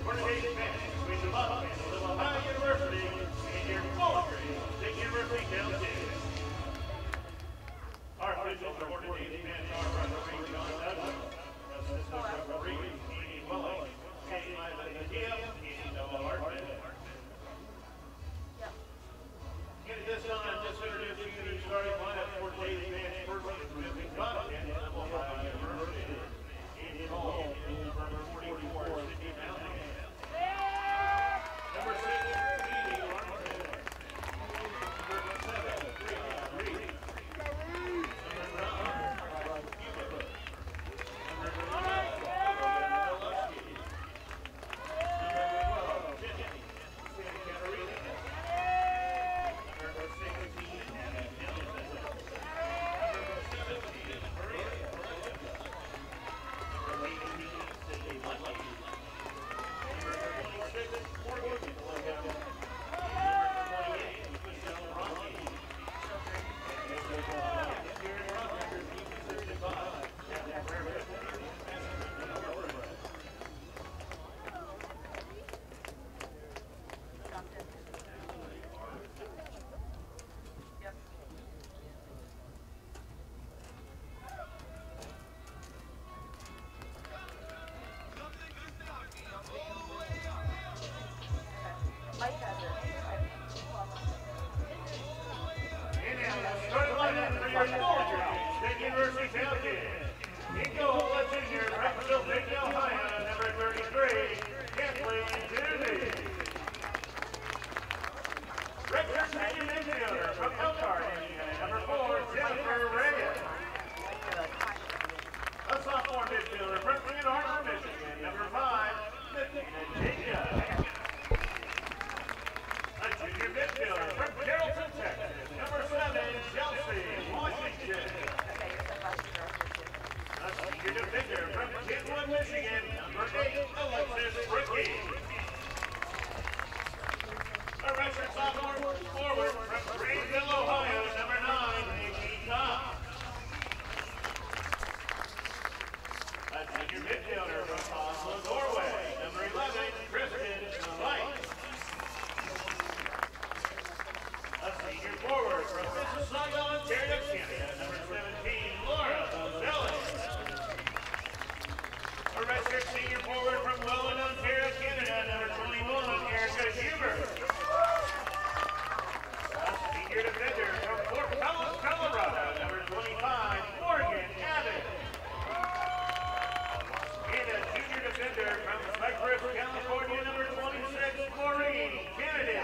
for today's match between the Bobcats of Ohio University and your Cochrane State University downtown. Our officials are for today's match are referee John Douglas, assistant referee Andy Welling, and Ivan Nadia, and Noah Hartman. And at this time, just introducing you to the starting lineup for today's match first with the Bobcats of Ohio University. And called number 44, Sydney Mountain. Number 6, Edie Armstead. Number 7, Brianna Reed. Number 9, Hubert. Number 12, Gillespie. Number 12, Jenny Santa Catarina. Number 16, Abby Nelson. Number 17, Maria Orlando. Number 18, Sydney Lucky. Number 26, Morgan Logan. Number 28, Michelle Rocky. Number 25, Karen Rogers, number 35, Captain Prairie. State University Falcons. Nico Hutchinson, Junior, Franksville, Dayton, Ohio, number 33, Kathleen Dooney. Rector Senior midfielder from Elkhart, Indiana, number 4, Jennifer Reyes. A sophomore midfielder from Ann Arbor, Michigan, number 5, Bettina Jacob. A junior midfielder from Carrollton, Texas, number 7, Chelsea Washington. A senior defender from Kentwood, Michigan, number 8, Alexis Ricky. A redshirt sophomore forward from Greenville, Ohio, number 9, Nikki Cox. A junior midfielder from Oslo, Norway, number 11, Kristen Light. A senior forward from Mississauga, Ontario, Canada, number 17, Laura Zelli. A redshirt senior forward from Welland, Ontario, Canada, number 21, Erica Hubert. A senior defender from Fort Collins, Colorado, number 25, Morgan Abbott. And a junior defender from Cypress, California, number 26, Maureen Kennedy.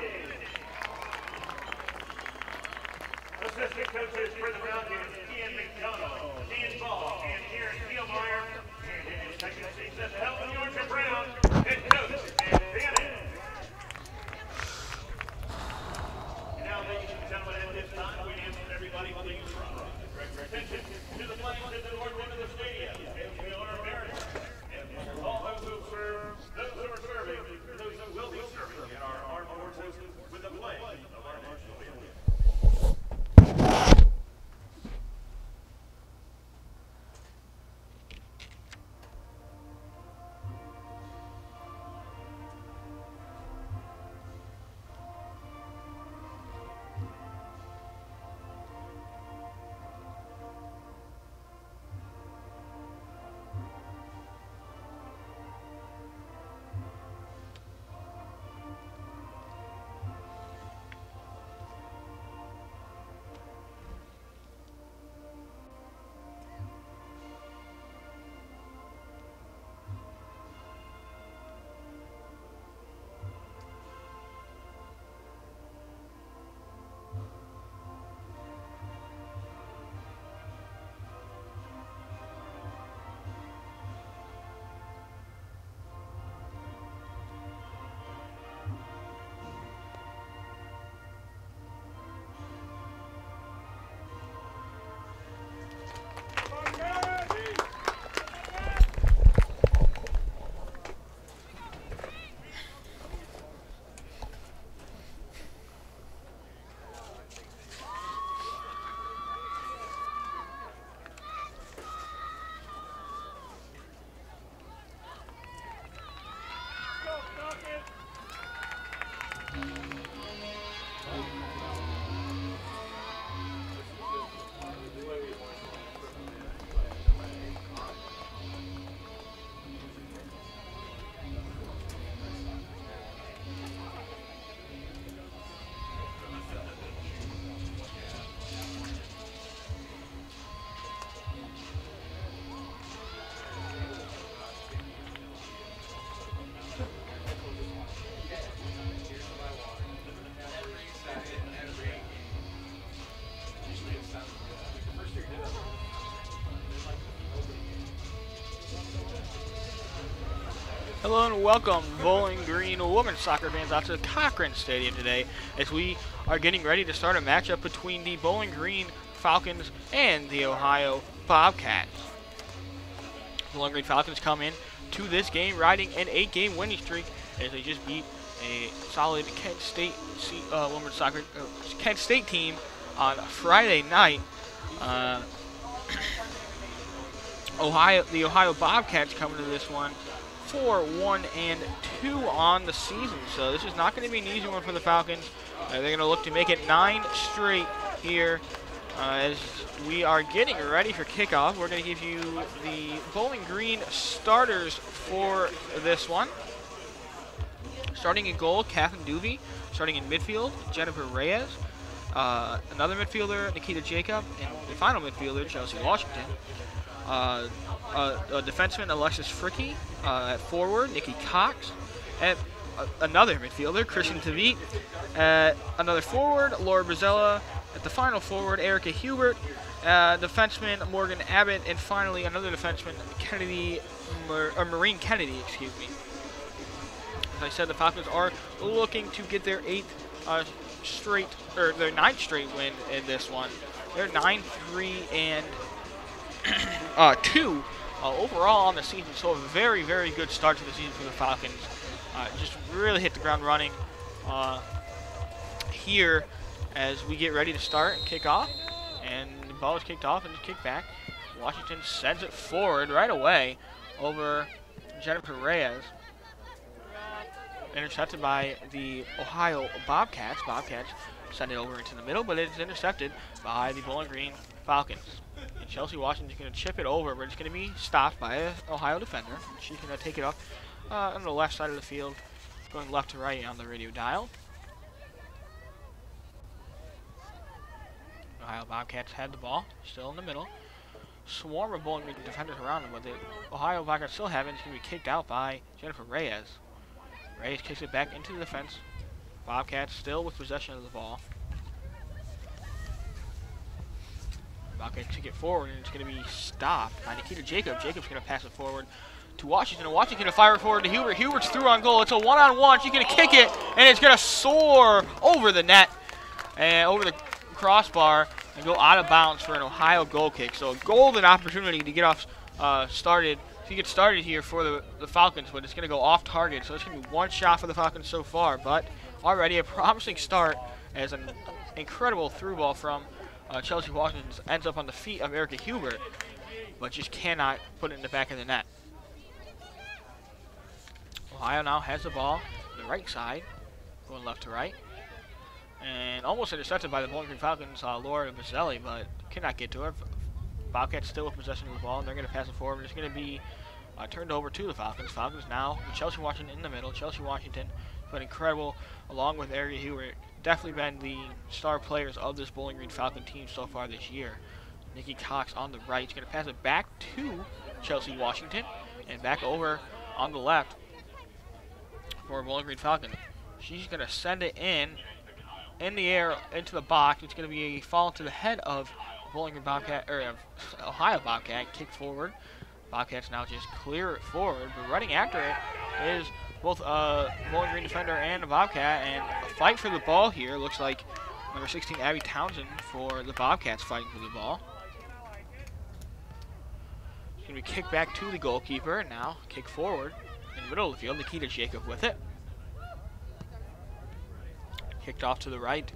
Assistant coaches for the Falcons, Ian McDonald, Ian Ball, and Aaron Kielmeyer. And in his second season, helping Georgia Brown, head coach, Ed Bannon. And now, ladies and gentlemen, at this time, we ask that everybody please draw direct your attention to the flags at the north end of the stadium, as we honor America. And all those who serve, those who are serving, and those who will be serving in our armed forces with the flag of our national anthem. Hello and welcome, Bowling Green women's soccer fans, out to the Cochrane Stadium today as we are getting ready to start a matchup between the Bowling Green Falcons and the Ohio Bobcats. The Bowling Green Falcons come in to this game riding an 8-game winning streak as they just beat a solid Kent State women's soccer Kent State team on Friday night. The Ohio Bobcats coming to this one 4-1-2 on the season, so this is not going to be an easy one for the Falcons. They're going to look to make it 9 straight here as we are getting ready for kickoff. We're going to give you the Bowling Green starters for this one. Starting in goal, Catherine Duvey. Starting in midfield, Jennifer Reyes. Another midfielder, Nikita Jacob. And the final midfielder, Chelsea Washington. A defenseman, Alexis Fricky. At forward, Nikki Cox. At another midfielder, Christian Tavit. Another forward, Laura Brazella. At the final forward, Erica Hubert. Defenseman, Morgan Abbott. And finally, another defenseman, Maureen Kennedy, excuse me. As I said, the Falcons are looking to get their 9th straight win in this one. They're 9-3-2 overall on the season, so a very, very good start to the season for the Falcons. Just really hit the ground running here as we get ready to start and kick off. And the ball is kicked off and is kicked back. Washington sends it forward right away over Jennifer Reyes. Intercepted by the Ohio Bobcats. Bobcats send it over into the middle, but it's intercepted by the Bowling Green Falcons. And Chelsea Washington's going to chip it over, but it's going to be stopped by an Ohio defender. She's going to take it up on the left side of the field, going left to right on the radio dial. Ohio Bobcats had the ball, still in the middle. Swarm of Bowling Green defenders around them, but the Ohio Bobcats still have it. It's going to be kicked out by Jennifer Reyes. Reyes kicks it back into the defense. Bobcats still with possession of the ball. Bobcats kick it forward, and it's going to be stopped by Nikita Jacob. Jacob's going to pass it forward to Washington, and Washington's going to fire it forward to Hubert. Hubert's through on goal. It's a one-on-one. She's going to kick it, and it's going to soar over the net and over the crossbar and go out of bounds for an Ohio goal kick. So a golden opportunity to get off started. To get started here for the Falcons, but it's going to go off target. So it's going to be one shot for the Falcons so far, but already a promising start as an incredible through ball from Chelsea Washington ends up on the feet of Erica Hubert, but just cannot put it in the back of the net. Ohio now has the ball on the right side, going left to right, and almost intercepted by the Bowling Green Falcons, Laura Mazzelli, but cannot get to her. Bobcats still with possession of the ball, and they're going to pass it forward. It's going to be turned over to the Falcons. Falcons now with Chelsea Washington in the middle. Chelsea Washington, but incredible, along with Erica Hubert, definitely been the star players of this Bowling Green Falcon team so far this year. Nikki Cox on the right is going to pass it back to Chelsea Washington, and back over on the left for Bowling Green Falcon. She's going to send it in the air into the box. It's going to be a fall to the head of Bowling Green Bobcat, or Ohio Bobcat, kick forward. Bobcats now just clear it forward, but running after it is both a Bowling Green defender and a Bobcat, and a fight for the ball here. Looks like number 16, Abby Townsend, for the Bobcats fighting for the ball. It's going to be kicked back to the goalkeeper, and now kick forward in the middle of the field. Nikita Jacob with it. Kicked off to the right.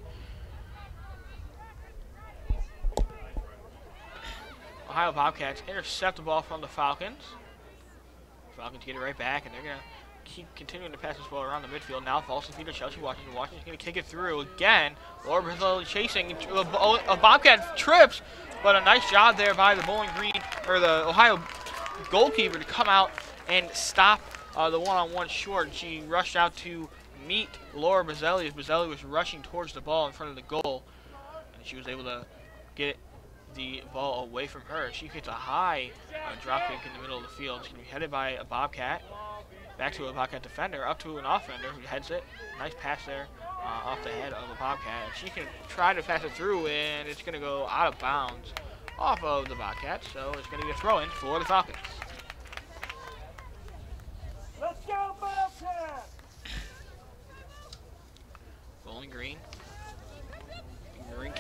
Ohio Bobcats intercept the ball from the Falcons. Falcons get it right back, and they're going to keep continuing to pass this ball around the midfield. Now falls to the feet of Chelsea Washington. Washington's going to kick it through again. Laura Brazil chasing. A Bobcat trips, but a nice job there by the Bowling Green, or the Ohio goalkeeper, to come out and stop the one-on-one short. She rushed out to meet Laura Brazzelli as Brazzelli was rushing towards the ball in front of the goal, and she was able to get the ball away from her. She gets a high drop kick in the middle of the field. It's going to be headed by a Bobcat, back to a Bobcat defender, up to an offender who heads it. Nice pass there off the head of a Bobcat. She can try to pass it through, and it's going to go out of bounds off of the Bobcats, so it's going to be a throw-in for the Falcons. Let's go!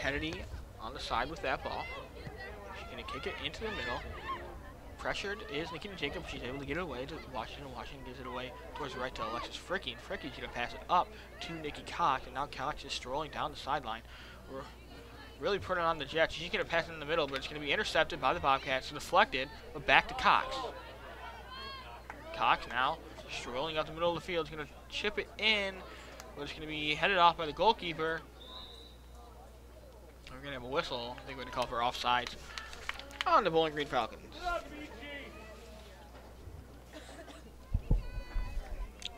Kennedy on the side with that ball. She's going to kick it into the middle. Pressured is Nikki Jacob. She's able to get it away to Washington. Washington gives it away towards the right to Alexis Fricky. And Fricky's going to pass it up to Nikki Cox. And now Cox is strolling down the sideline. We're really putting on the Jets. She's going to pass it in the middle, but it's going to be intercepted by the Bobcats. Deflected, but back to Cox. Cox now strolling up the middle of the field. Is going to chip it in, but it's going to be headed off by the goalkeeper. We're going to have a whistle. I think we're going to call for offsides on the Bowling Green Falcons.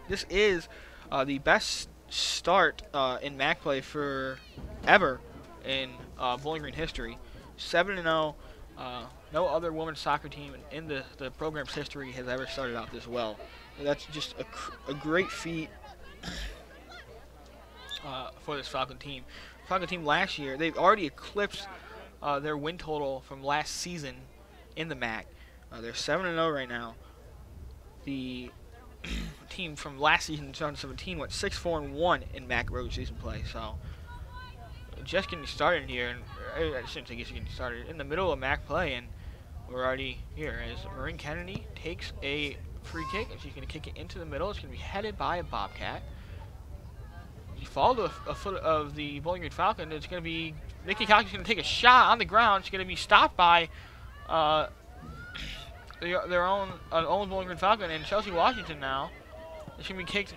This is the best start in MAC play for ever in Bowling Green history. 7-0. No other women's soccer team in the program's history has ever started out this well. That's just a great feat for this Falcon team. Falcon team last year, they've already eclipsed their win total from last season in the MAC. They're 7-0 right now. The team from last season, 2017, went 6-4-1 in MAC regular season play. So just getting started here, and I shouldn't say just getting started, in the middle of MAC play, and we're already here as Maureen Kennedy takes a free kick, and she's going to kick it into the middle. It's going to be headed by a Bobcat. She followed a foot of the Bowling Green Falcon. It's going to be Nikki Cox is going to take a shot on the ground. She's going to be stopped by their own Bowling Green Falcon and Chelsea Washington now. It's going to be kicked.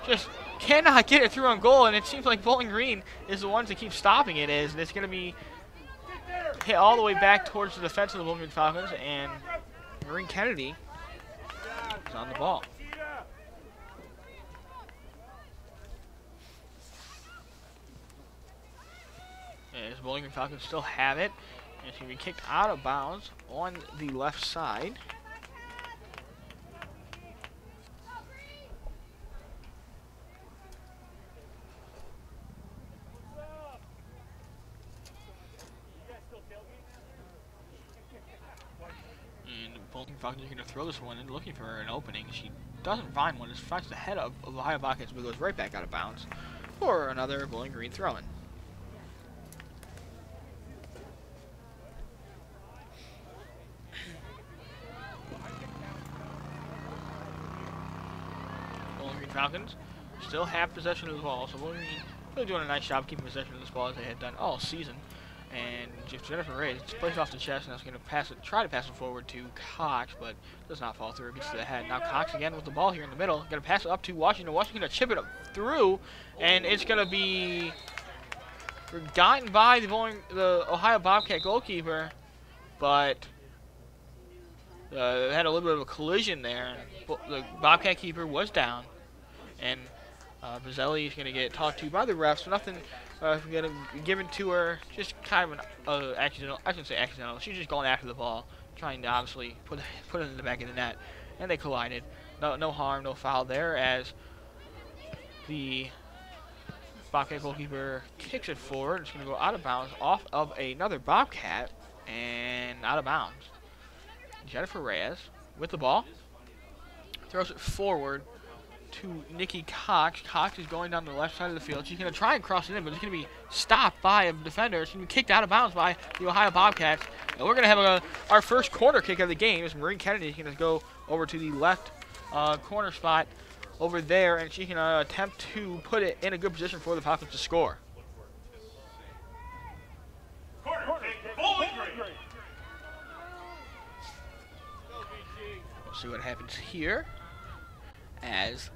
Just cannot get it through on goal, and it seems like Bowling Green is the ones that keep stopping it. It's going to be hit all the way back towards the defense of the Bowling Green Falcons, and Maureen Kennedy is on the ball. As Bowling Green Falcons still have it, and it's going to be kicked out of bounds on the left side. And Bowling Green Falcons are going to throw this one in, looking for an opening. She doesn't find one. It finds the head of Ohio Bobcats, but goes right back out of bounds for another Bowling Green throw-in. Falcons still have possession of the ball, so Bowling Green really doing a nice job keeping possession of this ball as they had done all season. And Jennifer Reyes plays off the chest, and that's going to try to pass it forward to Cox, but does not fall through. It gets to the head. Now Cox again with the ball here in the middle. Going to pass it up to Washington. Washington going to chip it up through, and it's going to be forgotten by the Ohio Bobcat goalkeeper, but they had a little bit of a collision there. The Bobcat keeper was down. And Bazzelli is going to get talked to by the refs. So nothing going to be given to her. Just kind of an accidental. I shouldn't say accidental. She's just going after the ball, trying to obviously put it in the back of the net. And they collided. No harm, no foul there as the Bobcat goalkeeper kicks it forward. It's going to go out of bounds off of another Bobcat and out of bounds. Jennifer Reyes with the ball. Throws it forward to Nikki Cox. Cox is going down the left side of the field. She's going to try and cross it in, but it's going to be stopped by a defender. It's going to be kicked out of bounds by the Ohio Bobcats. And we're going to have our first corner kick of the game as Maureen Kennedy is going to go over to the left corner spot over there, and she can attempt to put it in a good position for the Falcons to score. We'll see what happens here as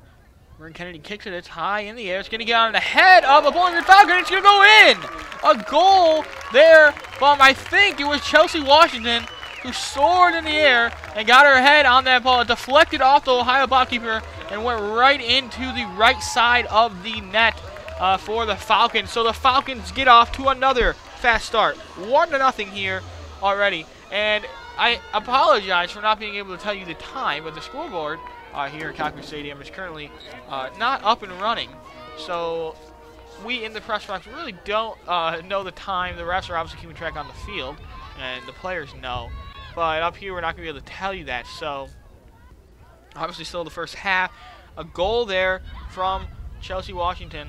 Maureen Kennedy kicks it. It's high in the air. It's going to get on the head of a Bowling Green Falcon. It's going to go in. A goal there from, I think it was Chelsea Washington, who soared in the air and got her head on that ball. It deflected off the Ohio Bobkeeper and went right into the right side of the net for the Falcons. So the Falcons get off to another fast start. 1-0 here already. And I apologize for not being able to tell you the time, but the scoreboard here at Cochrane Stadium is currently not up and running. So we in the press box really don't know the time. The refs are obviously keeping track on the field, and the players know. But up here, we're not going to be able to tell you that. So obviously still the first half. A goal there from Chelsea Washington.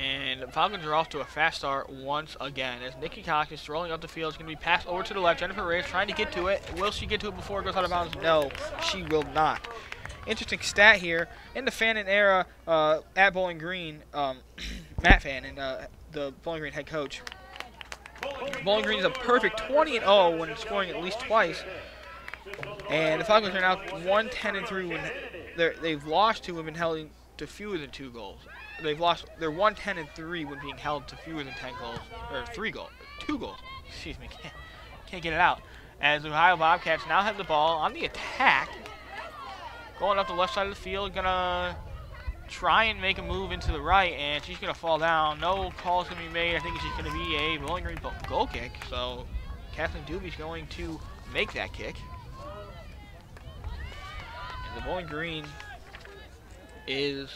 And the Falcons are off to a fast start once again. As Nikki Cox is throwing up the field, it's going to be passed over to the left. Jennifer Reyes trying to get to it. Will she get to it before it goes out of bounds? No, she will not. Interesting stat here. In the Fannin era at Bowling Green, Matt Fannin, the Bowling Green head coach, Bowling Green is a perfect 20-0 when scoring at least twice. And the Falcons are now 1-10-3 when they've lost to and been held to fewer than 2 goals. They're 1-10-3 when being held to fewer than 10 goals, or 2 goals. Excuse me, can't get it out. As the Ohio Bobcats now have the ball on the attack, going up the left side of the field, gonna try and make a move into the right, and she's gonna fall down. No call's gonna be made. I think it's just gonna be a Bowling Green goal kick. So Kathleen Doobie's going to make that kick. And the Bowling Green is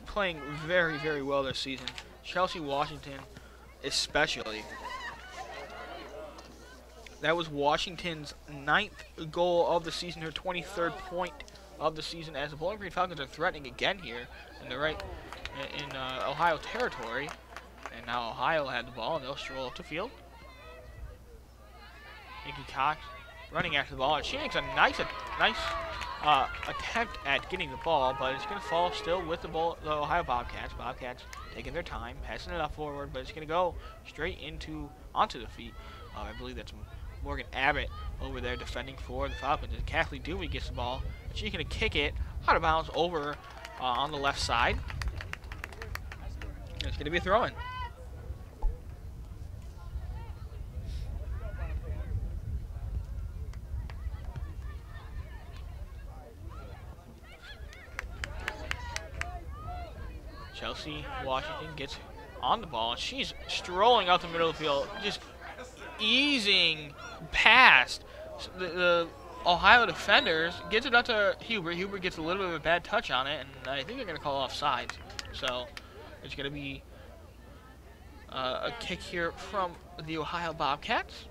playing very, very well this season. Chelsea Washington especially. That was Washington's 9th goal of the season, her 23rd point of the season, as the Bowling Green Falcons are threatening again here in Ohio territory. And now Ohio had the ball, and they'll stroll up the field. Nikki Cox running after the ball, and she makes a nice attempt at getting the ball, but it's going to fall still with the Ohio Bobcats. Bobcats taking their time, passing it up forward, but it's going to go straight onto the feet. I believe that's Morgan Abbott over there defending for the Falcons. And Kathleen Dewey gets the ball, and she's going to kick it out of bounds over on the left side. And it's going to be a throw-in. Chelsea Washington gets on the ball, and she's strolling out the middle of the field, just easing past the Ohio defenders, gets it up to Huber. Huber gets a little bit of a bad touch on it, and I think they're going to call offsides. So it's going to be a kick here from the Ohio Bobcats.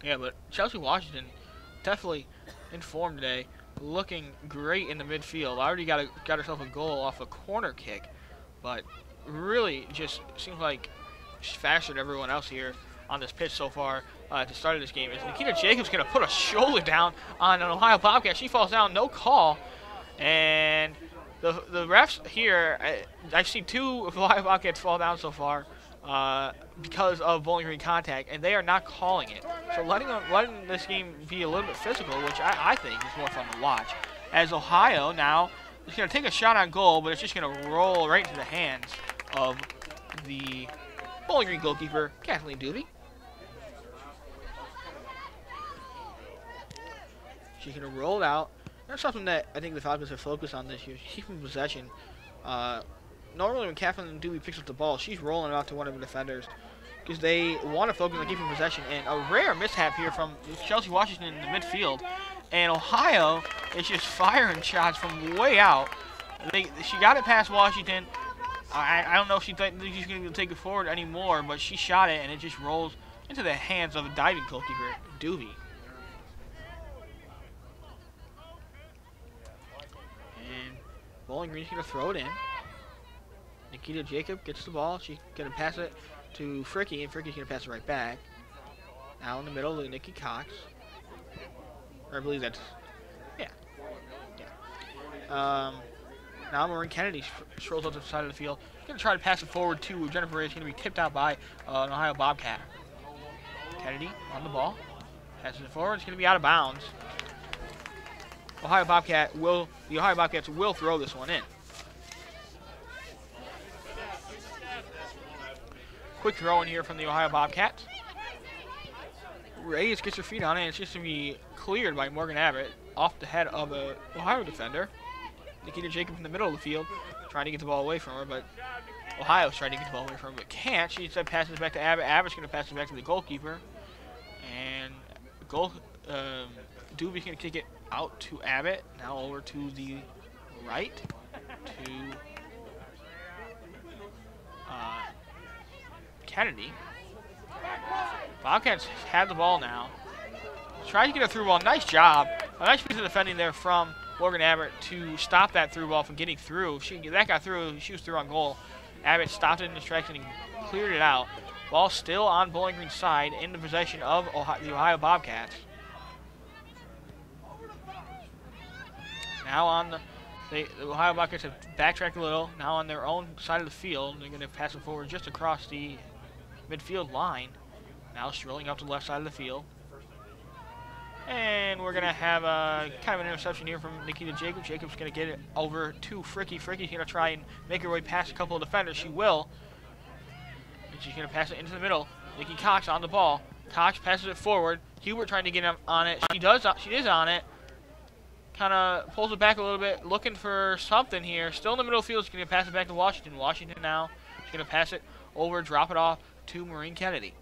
Yeah, but Chelsea Washington definitely in form today, looking great in the midfield. Already got herself a goal off a corner kick, but really just seems like she's faster than everyone else here on this pitch so far at the start of this game. Is Nikita Jacobs going to put a shoulder down on an Ohio Bobcat? She falls down, no call. And the refs here, I've seen 2 Ohio Bobcats fall down so far because of Bowling Green contact, and they are not calling it. So letting this game be a little bit physical, which I think is more fun to watch. As Ohio now is going to take a shot on goal, but it's just going to roll right into the hands of the Bowling Green goalkeeper, Kathleen Doobie. She's going to roll it out. That's something that I think the Falcons have focused on this year, keeping possession. Normally when Kathleen Doobie picks up the ball, she's rolling it out to one of the defenders because they want to focus on keeping possession. And a rare mishap here from Chelsea Washington in the midfield. And Ohio is just firing shots from way out. She got it past Washington. I don't know if she's going to take it forward anymore, but she shot it, and it just rolls into the hands of a diving goalkeeper, Doobie. And Bowling Green's going to throw it in. Nikita Jacob gets the ball. She's going to pass it to Fricky, and Fricky's going to pass it right back. Now in the middle, Nikki Cox. Or I believe that's, yeah. Now Maureen Kennedy strolls up to the side of the field. Going to try to pass it forward to Jennifer Reyes. Going to be tipped out by an Ohio Bobcat. Kennedy on the ball. Passes it forward. It's going to be out of bounds. The Ohio Bobcats will throw this one in. Quick throw in here from the Ohio Bobcats. Reyes gets her feet on it, and it's just going to be cleared by Morgan Abbott off the head of the Ohio defender. Nikita Jacob in the middle of the field, trying to get the ball away from her, but Ohio's trying to get the ball away from her, but can't. She instead passes it back to Abbott. Abbott's going to pass it back to the goalkeeper, and Doobie's going to kick it out to Abbott. Now over to the right to Kennedy. Bobcats had the ball now. Trying to get it through ball. Nice job. A nice piece of defending there from Morgan Abbott to stop that through ball from getting through. That got through. She was through on goal. Abbott stopped it in his tracks and cleared it out. Ball still on Bowling Green's side in the possession of the Ohio Bobcats. Now on the Ohio Bobcats have backtracked a little. Now on their own side of the field, they're going to pass it forward just across the midfield line. Now strolling up to the left side of the field. And we're going to have a kind of an interception here from Nikita Jacob. Jacob's going to get it over to Fricky. Fricky's going to try and make her way past a couple of defenders. She will. And she's going to pass it into the middle. Nikki Cox on the ball. Cox passes it forward. Hubert trying to get on it. She is on it. Kind of pulls it back a little bit, looking for something here. Still in the middle of the field. She's going to pass it back to Washington. Washington now. She's going to pass it over, drop it off to Maureen Kennedy.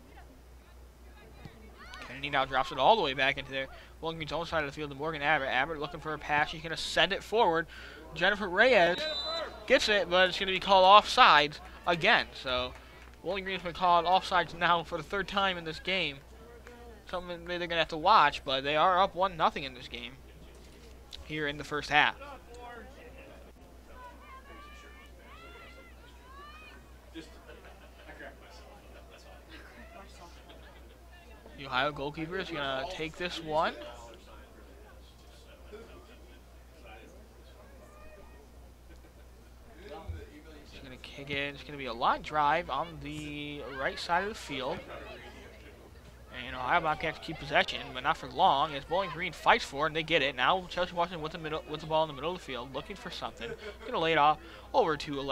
Kennedy now drops it all the way back into their Bowling Green's own side of the field to Morgan Abbott. Abbott looking for a pass. She's going to send it forward. Jennifer Reyes gets it, but it's going to be called offsides again. So Bowling Green's been called offsides now for the third time in this game. Something they're going to have to watch, but they are up 1-0 in this game here in the first half. The Ohio goalkeeper is going to take this one. He's going to kick it. It's going to be a line drive on the right side of the field. And Ohio Bobcats keep possession, but not for long, as Bowling Green fights for it, and they get it. Now Chelsea Washington with the ball in the middle of the field, looking for something. Going to lay it off over to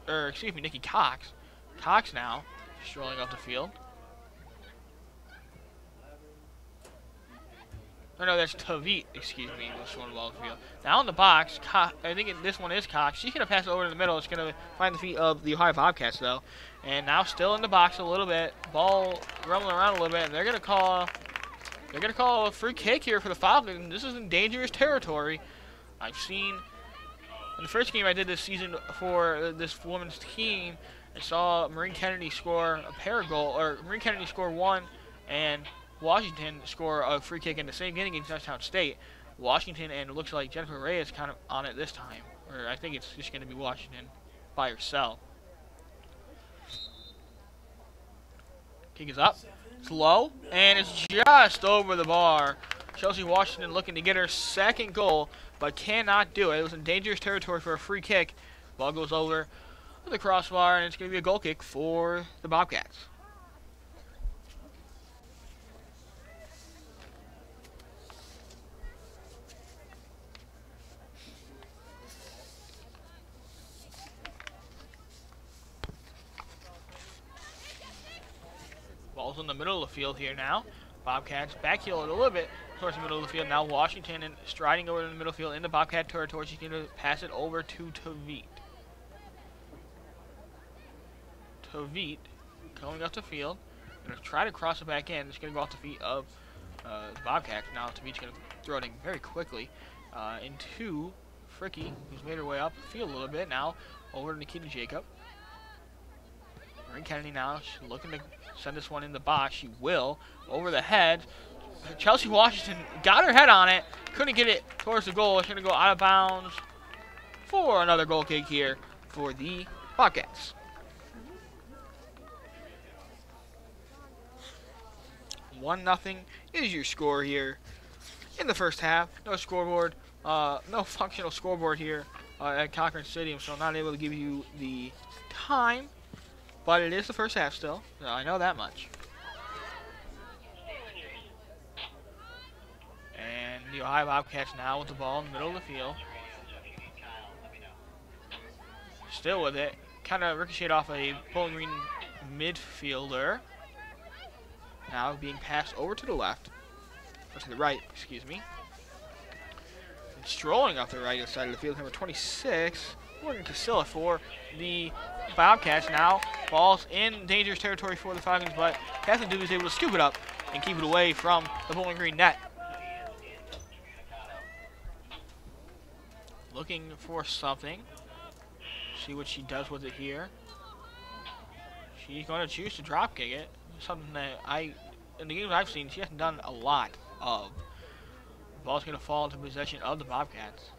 Nikki Cox. Cox now strolling up the field. Or no, that's Tavit, excuse me, this one ball in the field. Now in the box, I think this one is Cox. She's going to pass it over to the middle. It's going to find the feet of the Ohio Bobcats, though. And now still in the box a little bit. Ball rumbling around a little bit, and they're going to call a free kick here for the Falcons. This is in dangerous territory. I've seen in the first game I did this season for this women's team, I saw Maureen Kennedy score a pair goal, or Maureen Kennedy score one, and Washington score a free kick in the same game against Touchdown State. Washington, and it looks like Jennifer Reyes is kind of on it this time. Or I think it's just going to be Washington by herself. Kick is up. It's low, and it's just over the bar. Chelsea Washington looking to get her second goal, but cannot do it. It was in dangerous territory for a free kick. Ball goes over the crossbar, and it's going to be a goal kick for the Bobcats. Ball's in the middle of the field here now. Bobcats backheel it a little bit towards the middle of the field. Now Washington and striding over to the middle field in the Bobcat territory. She's going to pass it over to Tavit. Tavit going up the field. Going to try to cross it back in. It's going to go off the feet of the Bobcats. Now Tavit's going to throw it in very quickly into Fricky, who's made her way up the field a little bit. Now over to Nikita Jacob. Maureen Kennedy now, she's looking to send this one in the box. She will. Over the head. Chelsea Washington got her head on it. Couldn't get it towards the goal. It's going to go out of bounds for another goal kick here for the Bobcats. 1-0 is your score here in the first half. No scoreboard. No functional scoreboard here at Cochrane Stadium, so I'm not able to give you the time. But it is the first half still. So I know that much. And the Ohio Bobcats now with the ball in the middle of the field. Still with it. Kind of ricocheted off a Bowling Green midfielder. Now being passed over to the left. Or to the right, excuse me. And strolling off the right side of the field, number 26. Morgan Casilla for the Bobcats now. Ball's in dangerous territory for the Falcons, but Kathleen Duke is able to scoop it up and keep it away from the Bowling Green net. Looking for something. See what she does with it here. She's going to choose to drop kick it. Something that in the games I've seen, she hasn't done a lot of. The ball's going to fall into possession of the Bobcats.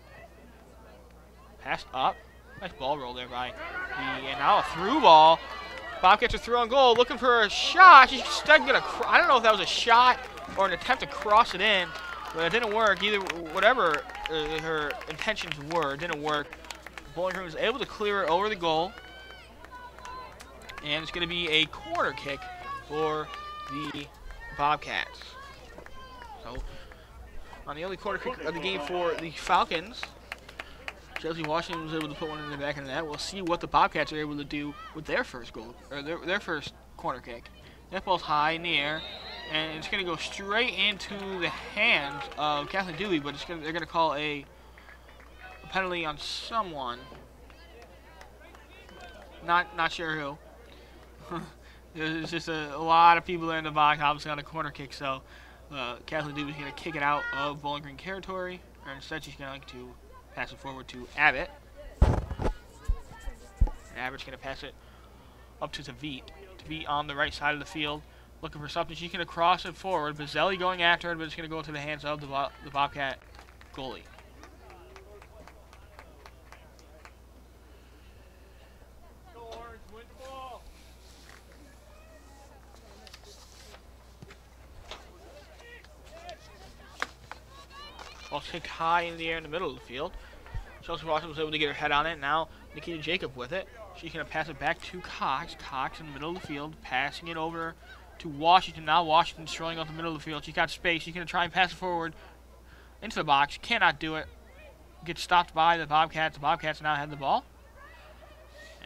Passed up. Nice ball roll there by and now a through ball. Bobcats are through on goal, looking for a shot. She's instead gonna. I don't know if that was a shot or an attempt to cross it in, but it didn't work. Either whatever her intentions were, it didn't work. Bowling Green was able to clear it over the goal, and it's going to be a corner kick for the Bobcats. So, on the only corner kick of the game for the Falcons, Chelsea Washington was able to put one in the back of the net. We'll see what the Bobcats are able to do with their first goal, or their first corner kick. That ball's high in the air, and it's going to go straight into the hands of Kathleen Dewey, but they're going to call a penalty on someone. Not sure who. There's just a lot of people in the box, obviously on a corner kick, so Kathleen Dewey's going to kick it out of Bowling Green territory, or instead she's going to pass it forward to Abbott. And Abbott's going to pass it up to Tavit. Tavit on the right side of the field, looking for something. She's going to cross it forward. Bazzelli going after it, but it's going to go into the hands of the Bobcat goalie. Ball kicked high in the air in the middle of the field. Chelsea Washington was able to get her head on it. Now Nikita Jacob with it. She's going to pass it back to Cox. Cox in the middle of the field, passing it over to Washington. Now Washington's throwing out the middle of the field. She's got space. She's going to try and pass it forward into the box. Cannot do it. Gets stopped by the Bobcats. The Bobcats now have the ball.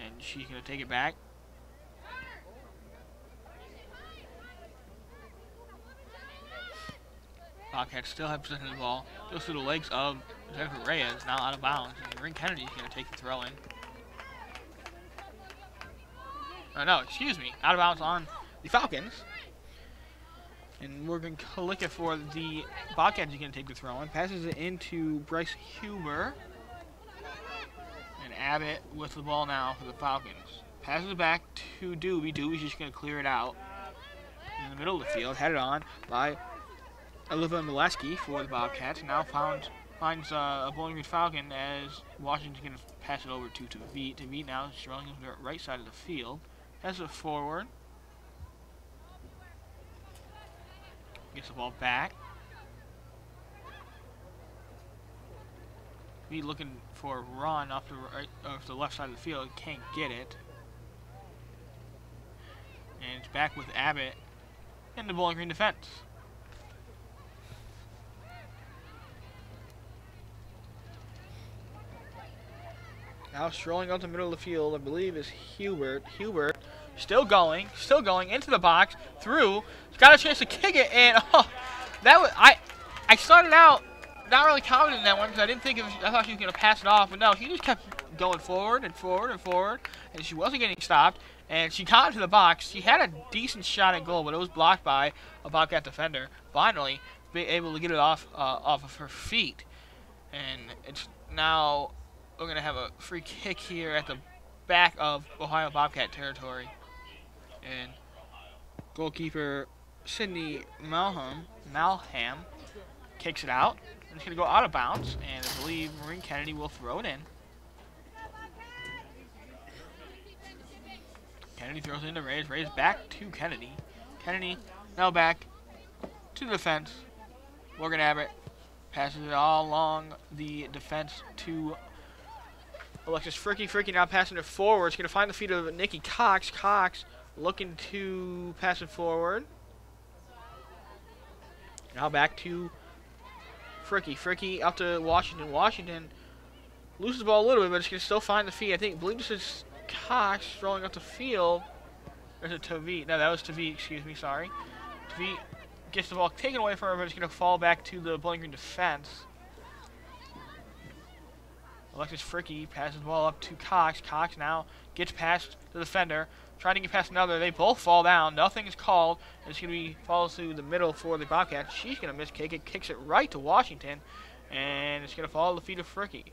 And she's going to take it back. Bobcats still have possession of the ball. Goes through the legs of Jennifer Reyes, now out of bounds. And Maureen Kennedy's going to take the throw in. No, excuse me. Out of bounds on the Falcons. And we're going to lick it for the Bobcats. He's going to take the throw in. Passes it into Bryce Huber. And Abbott with the ball now for the Falcons. Passes it back to Dewey. Dewey's just going to clear it out in the middle of the field. Headed on by Olivia Mileski for the Bobcats. Now finds a Bowling Green Falcon as Washington's going to pass it over to Tavit. Tavit now is throwing on the right side of the field. Passes it forward. Gets the ball back. Tavit looking for a run off the left side of the field. Can't get it. And it's back with Abbott in the Bowling Green defense. Now strolling out the middle of the field, I believe, is Hubert. Hubert still going into the box, through. He's got a chance to kick it, and that was I started out not really confident in that one because I didn't think I thought she was gonna pass it off, but no, she just kept going forward and forward and forward, and she wasn't getting stopped. And she got into the box. She had a decent shot at goal, but it was blocked by a Bobcat defender. Finally, being able to get it off of her feet, and it's now. We're going to have a free kick here at the back of Ohio Bobcat territory. And goalkeeper Sydney Malham kicks it out. And it's going to go out of bounds. And I believe Maureen Kennedy will throw it in. Kennedy throws it into Reyes. Reyes back to Kennedy. Kennedy now back to the defense. Morgan Abbott passes it all along the defense to Alexis Fricky. Fricky now passing it forward. It's going to find the feet of Nikki Cox. Cox looking to pass it forward. Now back to Fricky. Fricky out to Washington. Washington loses the ball a little bit, but it's going to still find the feet. I believe this is Cox strolling up the field. Or is it Tavit? No, that was Tavit. Excuse me. Sorry. Tavit gets the ball taken away from her, but it's going to fall back to the Bowling Green defense. Alexis Fricky passes the ball up to Cox. Cox now gets past the defender, trying to get past another. They both fall down. Nothing is called. It's going to be falls through the middle for the Bobcats. She's going to miss kick it, kicks it right to Washington, and it's going to fall to the feet of Fricky.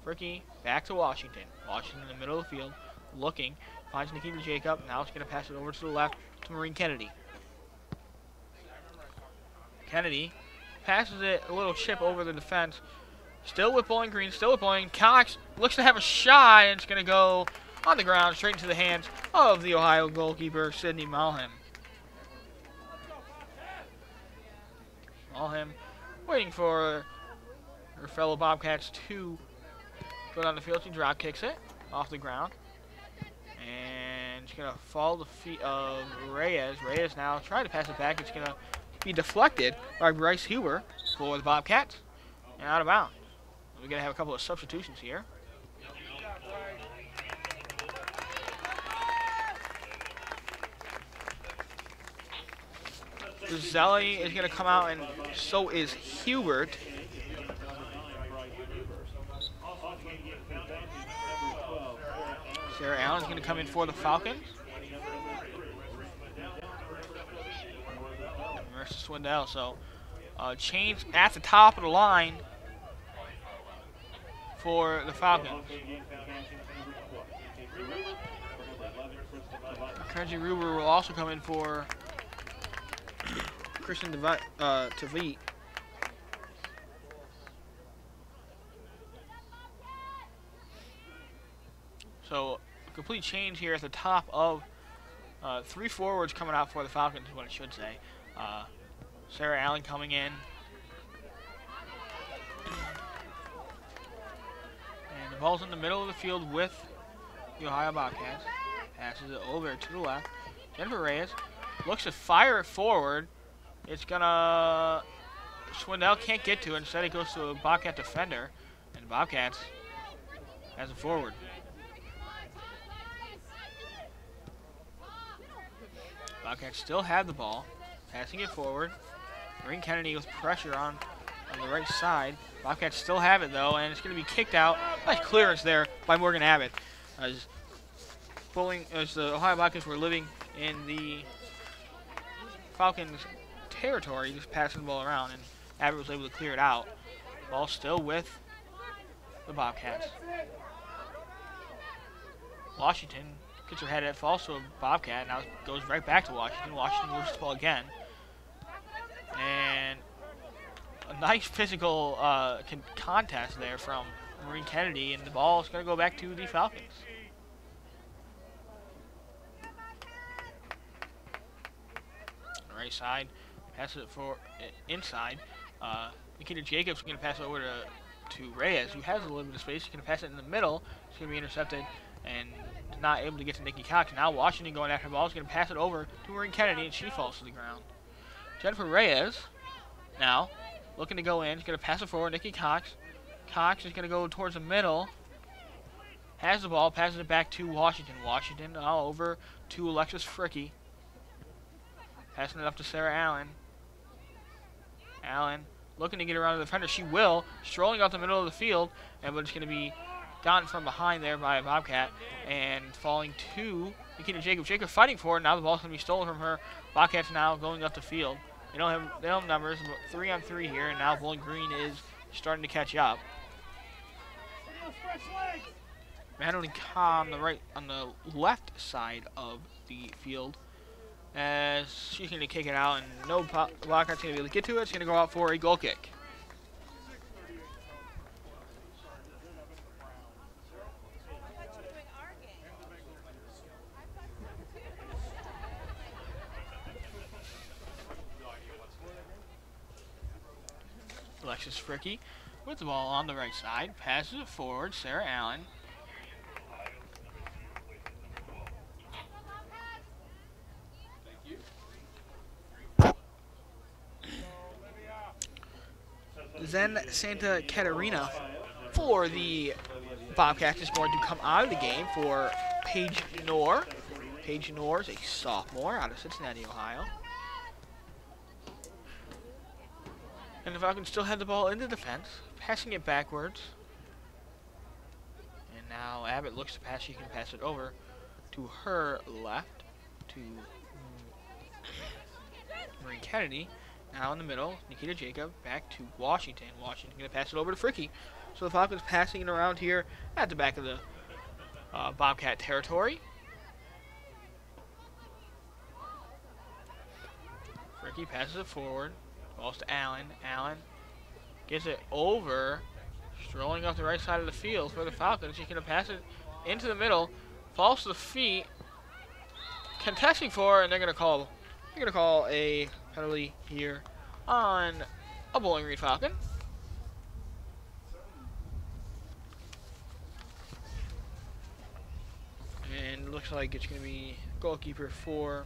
Fricky back to Washington. Washington in the middle of the field, looking, finds Nikita Jacob. Now it's going to pass it over to the left to Maureen Kennedy. Kennedy passes it a little chip over the defense Still with Bowling Green, still with Bowling. Cox looks to have a shot, and it's going to go on the ground, straight into the hands of the Ohio goalkeeper, Sidney Malham. Malham waiting for her fellow Bobcats to go down the field. She drop kicks it off the ground. And she's going to follow the feet of Reyes. Reyes now trying to pass it back. It's going to be deflected by Bryce Huber for the Bobcats. And out of bounds. We're going to have a couple of substitutions here. Zelli is going to come out, and so is Hubert. Sarah Allen's going to come in for the Falcons. Versus Swindell. So change at the top of the line for the Falcons. Kenji Ruber will also come in for Christian Tavit. So complete change here at the top of 3 forwards coming out for the Falcons is what I should say. Sarah Allen coming in. And the ball's in the middle of the field with the Ohio Bobcats. Passes it over to the left. Jennifer Reyes looks to fire it forward. It's gonna... Swindell can't get to it. Instead it goes to a Bobcat defender. And the Bobcats has it forward. Bobcats still have the ball. Passing it forward. Maureen Kennedy with pressure on the right side. Bobcats still have it though, and it's going to be kicked out. Nice clearance there by Morgan Abbott. As the Ohio Bobcats were living in the Falcons' territory, just passing the ball around, and Abbott was able to clear it out. Ball still with the Bobcats. Washington gets her head at, falls to a Bobcat, now goes right back to Washington. Washington loses the ball again. And a nice physical contest there from Maureen Kennedy, and the ball is going to go back to the Falcons. Right side, pass it for inside. Nikita Jacobs is going to pass it over to Reyes, who has a little bit of space. He's going to pass it in the middle. It's going to be intercepted and not able to get to Nikki Cox. Now Washington going after the ball is going to pass it over to Maureen Kennedy, and she falls to the ground. Jennifer Reyes now looking to go in. She's going to pass it forward. Nikki Cox. Cox is going to go towards the middle. Has the ball, passes it back to Washington. Washington all over to Alexis Fricky. Passing it up to Sarah Allen. Allen looking to get around the defender. She will. Strolling out the middle of the field, but it's going to be gotten from behind there by a Bobcat and falling to Nikita Jacobs. Jacobs fighting for it. Now the ball's going to be stolen from her. Bobcats now going up the field. They don't have numbers, but 3-on-3 here, and now Bowling Green is starting to catch up. Madeline Kahn on the left side of the field, as she's going to kick it out, and no Bobcat's going to be able to get to it. It's going to go out for a goal kick. Alexis Fricky with the ball on the right side, passes it forward. Sarah Allen. Then Santa Catarina for the Bobcats is going to come out of the game for Paige Knorr. Paige Knorr is a sophomore out of Cincinnati, Ohio. And the Falcons still have the ball in the defense, passing it backwards. And now Abbott looks to pass. She can pass it over to her left, to Maureen Kennedy. Now in the middle, Nikita Jacob back to Washington. Washington going to pass it over to Fricky. So the Falcons passing it around here at the back of the Bobcat territory. Fricky passes it forward. Balls to Allen. Allen gets it over. Strolling off the right side of the field for the Falcons. She's going to pass it into the middle. Falls to the feet. Contesting for, and they're going to call a penalty here on a Bowling Green Falcon. And looks like it's going to be goalkeeper for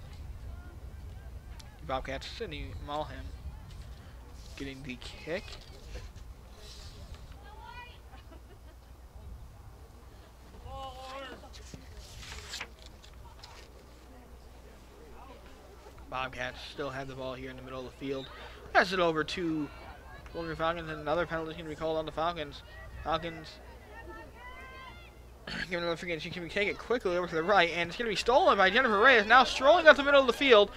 the Bobcats, Sydney Malham, getting the kick. Bobcats still have the ball here in the middle of the field. Pass it over to Bowling Green Falcons, and another penalty is going to be called on the Falcons. Falcons giving another free kick. She can take it quickly over to the right, and it's going to be stolen by Jennifer Reyes. Now strolling up the middle of the field,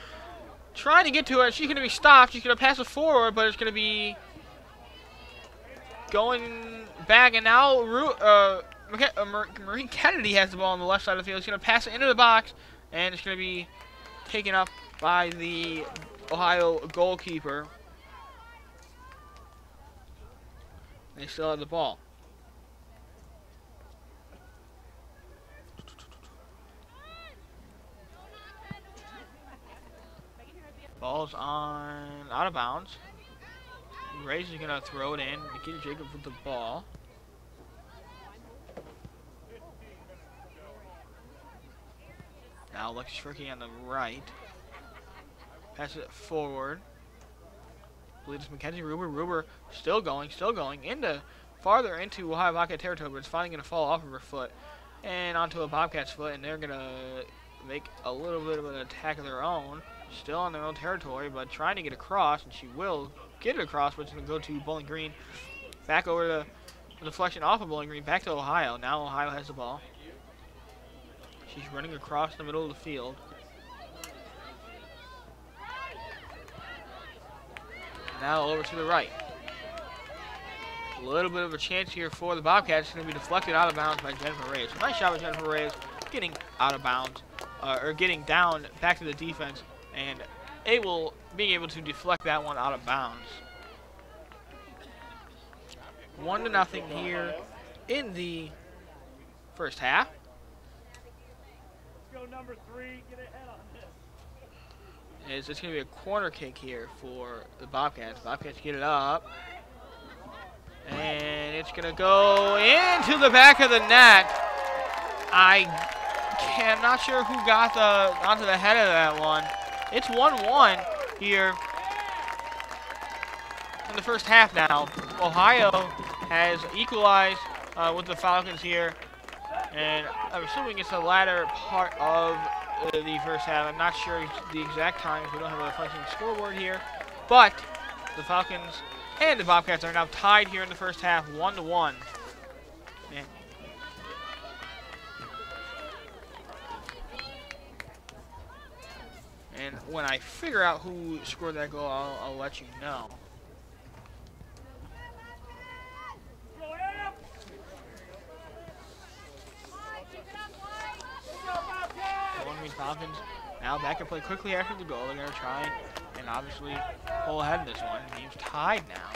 trying to get to it. She's going to be stopped. She's going to pass it forward, but it's going to be going back. And now Marie Kennedy has the ball on the left side of the field. She's going to pass it into the box, and it's going to be taken up by the Ohio goalkeeper. They still have the ball. Ball's out of bounds. Reyes is going to throw it in. Nikita Jacobs with the ball. Now Alexis Fricky on the right. Pass it forward. I believe it's Mackenzie Ruber. Ruber still going farther into Ohio Bobcat territory, but it's finally going to fall off of her foot and onto a Bobcat's foot, and they're going to make a little bit of an attack of their own. Still on their own territory, but trying to get across, and she will get it across, but it's going to go to Bowling Green. Back over the deflection off of Bowling Green, back to Ohio. Now Ohio has the ball. She's running across the middle of the field. Now over to the right. A little bit of a chance here for the Bobcats. It's going to be deflected out of bounds by Jennifer Reyes. So nice shot by Jennifer Reyes, getting out of bounds, or getting down back to the defense, and being able to deflect that one out of bounds. 1-0 here in the first half. Let's go number 3. Get ahead on this. It's going to be a corner kick here for the Bobcats. Bobcats get it up. And it's going to go into the back of the net. I'm not sure who got onto the head of that one. It's 1-1 here in the first half now. Ohio has equalized with the Falcons here. And I'm assuming it's the latter part of the first half. I'm not sure the exact time because we don't have a functioning scoreboard here. But the Falcons and the Bobcats are now tied here in the first half, 1-1. Man. And when I figure out who scored that goal, I'll let you know. Falcons now back and play quickly after the goal. They're going to try and obviously pull ahead in this one. The game's tied now.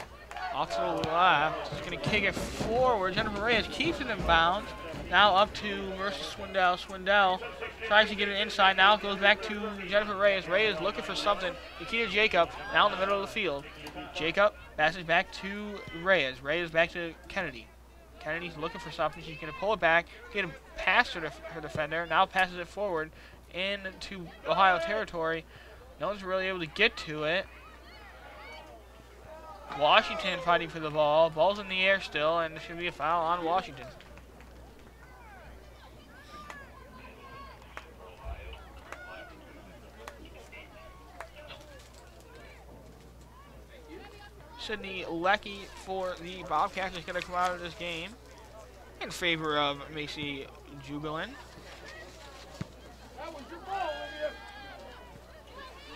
Off to the left. Just going to kick it forward. Jennifer Reyes keeps it in bounds. Now up to Marissa Swindell. Swindell tries to get it inside. Now it goes back to Jennifer Reyes. Reyes looking for something. Nikita Jacob now in the middle of the field. Jacob passes back to Reyes. Reyes back to Kennedy. Kennedy's looking for something. She's going to pull it back, get it past her defender. Now passes it forward into Ohio territory. No one's really able to get to it. Washington fighting for the ball. Ball's in the air still, and there should be a foul on Washington. Sydney Leckie for the Bobcats is going to come out of this game in favor of Macy Jubilin.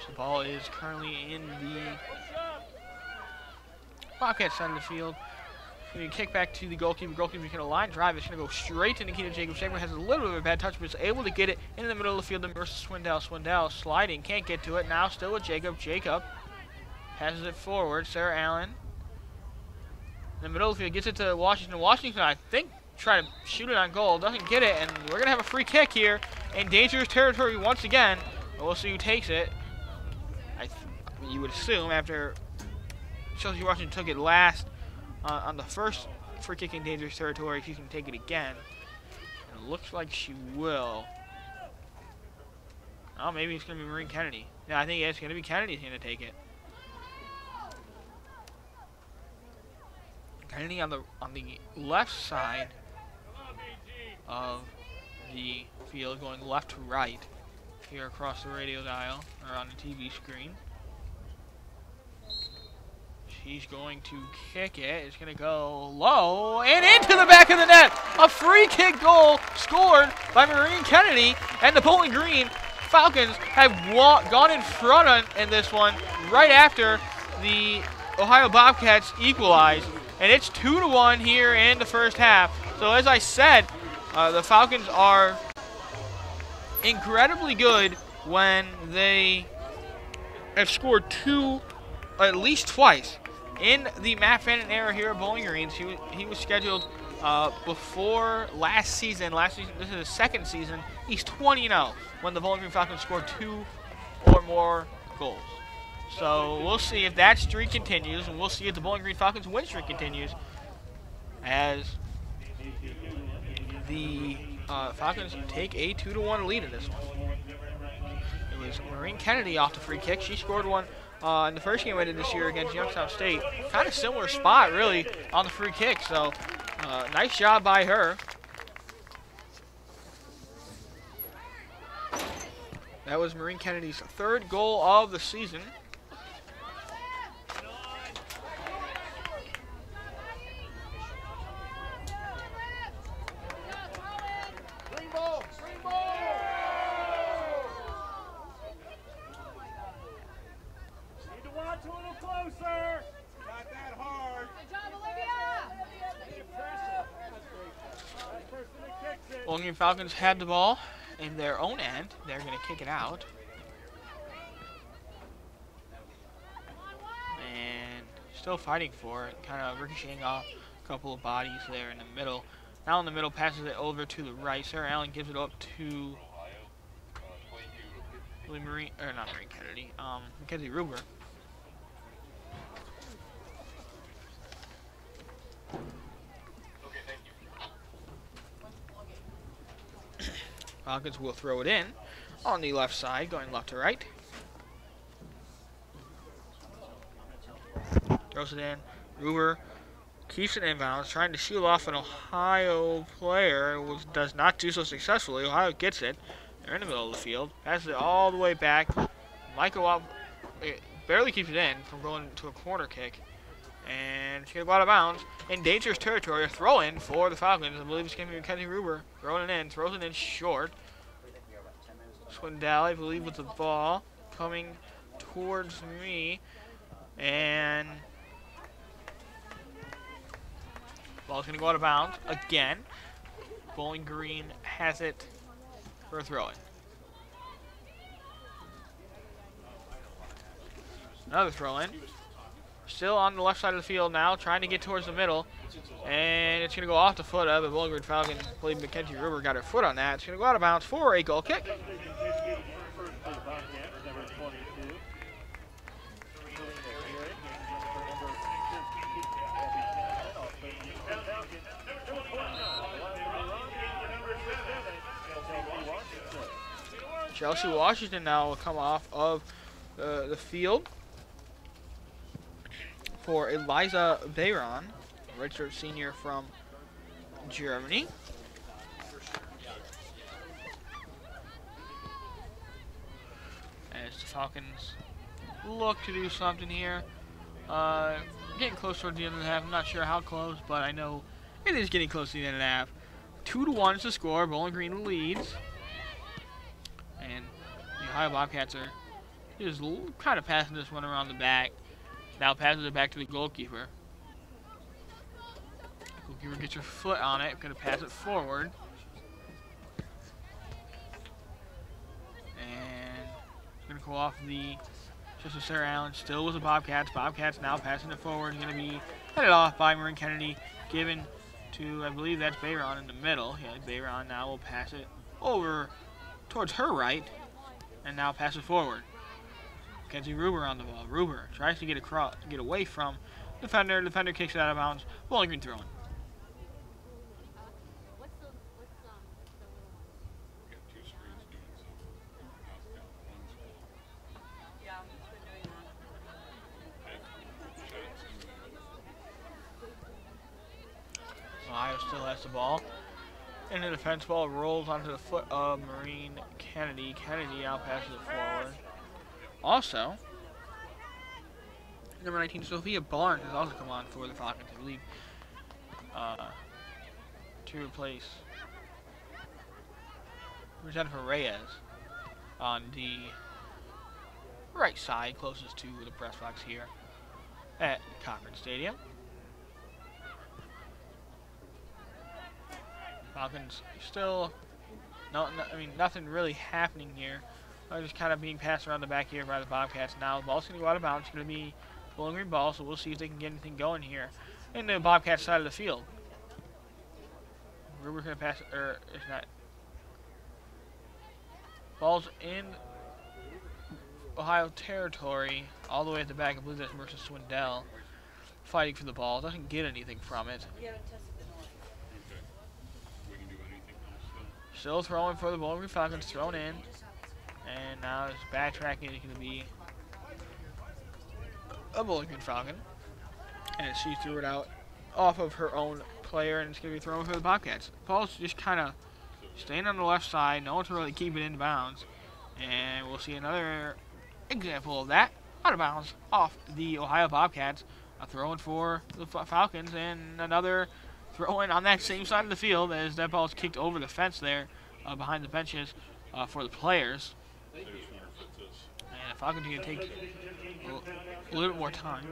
The ball is currently in the Bobcats side of the field. Going to kick back to the goalkeeper. Goalkeeper's going to line drive. It's going to go straight to Nikita Jacobs. Jacobs has a little bit of a bad touch, but is able to get it in the middle of the field. Versus Swindell. Swindell sliding, can't get to it. Now still with Jacob. Jacob passes it forward. Sarah Allen in the middle of the field, gets it to Washington. Washington, I think, trying to shoot it on goal, doesn't get it, and we're going to have a free kick here in dangerous territory once again. We'll see who takes it. You would assume after Chelsea Washington took it last on the first free kick in dangerous territory, she can take it again. And it looks like she will. Oh, maybe it's going to be Maureen Kennedy. Yeah, I think it's going to be Kennedy who's going to take it. Kennedy on the left side of the field, going left to right here across the radio dial or on the TV screen. She's going to kick it. It's going to go low and into the back of the net. A free kick goal scored by Maureen Kennedy, and the Bowling Green Falcons have gone in front in this one right after the Ohio Bobcats equalized. And it's 2-1 here in the first half. So as I said, the Falcons are incredibly good when they have scored at least twice. In the Matt Fannin era here at Bowling Green, he was scheduled before last season. This is his second season. He's 20-0 when the Bowling Green Falcons scored 2 or more goals. So we'll see if that streak continues, and we'll see if the Bowling Green Falcons win streak continues as the Falcons take a 2-1 lead in this one. It was Maureen Kennedy off the free kick. She scored one in the first game we did this year against Youngstown State. Kind of similar spot, really, on the free kick. So nice job by her. That was Maureen Kennedy's third goal of the season. Bowling Green Falcons had the ball in their own end. They're going to kick it out. And still fighting for it. Kind of ricocheting off a couple of bodies there in the middle. Now in the middle, passes it over to the right. Sarah Allen gives it up to not Maureen Kennedy, Mackenzie Ruber. Falcons will throw it in on the left side, going left to right. Throws it in. Ruber keeps it inbounds, trying to shield off an Ohio player, which does not do so successfully. Ohio gets it. They're in the middle of the field. Passes it all the way back. Michael barely keeps it in from going to a corner kick. And it's going to go out of bounds. In dangerous territory, a throw-in for the Falcons. I believe it's going to be Mackenzie Ruber. Throwing it in, throws it in short. Swindell, I believe, with the ball coming towards me. And ball's going to go out of bounds again. Bowling Green has it for a throw-in. Another throw-in. Still on the left side of the field now, trying to get towards the middle. And it's going to go off the foot of the Bowling Green Falcons. I believe Mackenzie Ruber got her foot on that. It's going to go out of bounds for a goal kick. Chelsea Washington now will come off of the field for Eliza Bayron, redshirt senior from Germany. As the Falcons look to do something here. Getting close toward the end of the half. I'm not sure how close, but I know it is getting close to the end of the half. 2-1 is the score. Bowling Green leads. And the Ohio Bobcats are just kind of passing this one around the back. Now passes it back to the goalkeeper. Goalkeeper gets her foot on it. Going to pass it forward. And it's going to go off the just Sarah Allen. Still with the Bobcats. Bobcats now passing it forward. Going to be Headed off by Marin Kennedy, given to, I believe that's Bayron in the middle. Yeah, Bayron now will pass it over towards her right, and now pass it forward. Mackenzie Ruber on the ball. Ruber tries to get away from defender. Defender kicks it out of bounds. Bowling Green throwing. Ohio still has the ball. And the defense ball rolls onto the foot of Marin Kennedy. Kennedy now passes it forward. Also, number 19, Sophia Barnes has also come on for the Falcons, I believe, to replace Jennifer Reyes on the right side, closest to the press box here at Cochrane Stadium. Falcons still, nothing really happening here. Just kind of being passed around the back here by the Bobcats. Now the ball's going to go out of bounds. It's going to be Bowling Green ball, so we'll see if they can get anything going here in the Bobcat side of the field. Ruber's going to pass, or it's not. Ball's in Ohio territory, all the way at the back. I believe that's Marissa Swindell fighting for the ball. Doesn't get anything from it. Still throwing for the Bowling Green Falcons, thrown in. And now it's backtracking. It's going to be a Bowling Green Falcon. And she threw it out off of her own player, and it's going to be thrown for the Bobcats. Ball's just kind of staying on the left side. No one's really keeping it in bounds. And we'll see another example of that. Out of bounds off the Ohio Bobcats. A throw-in for the Falcons, and another throw-in on that same side of the field as that ball's kicked over the fence there behind the benches for the players. And the Falcons are going to take a little bit more time.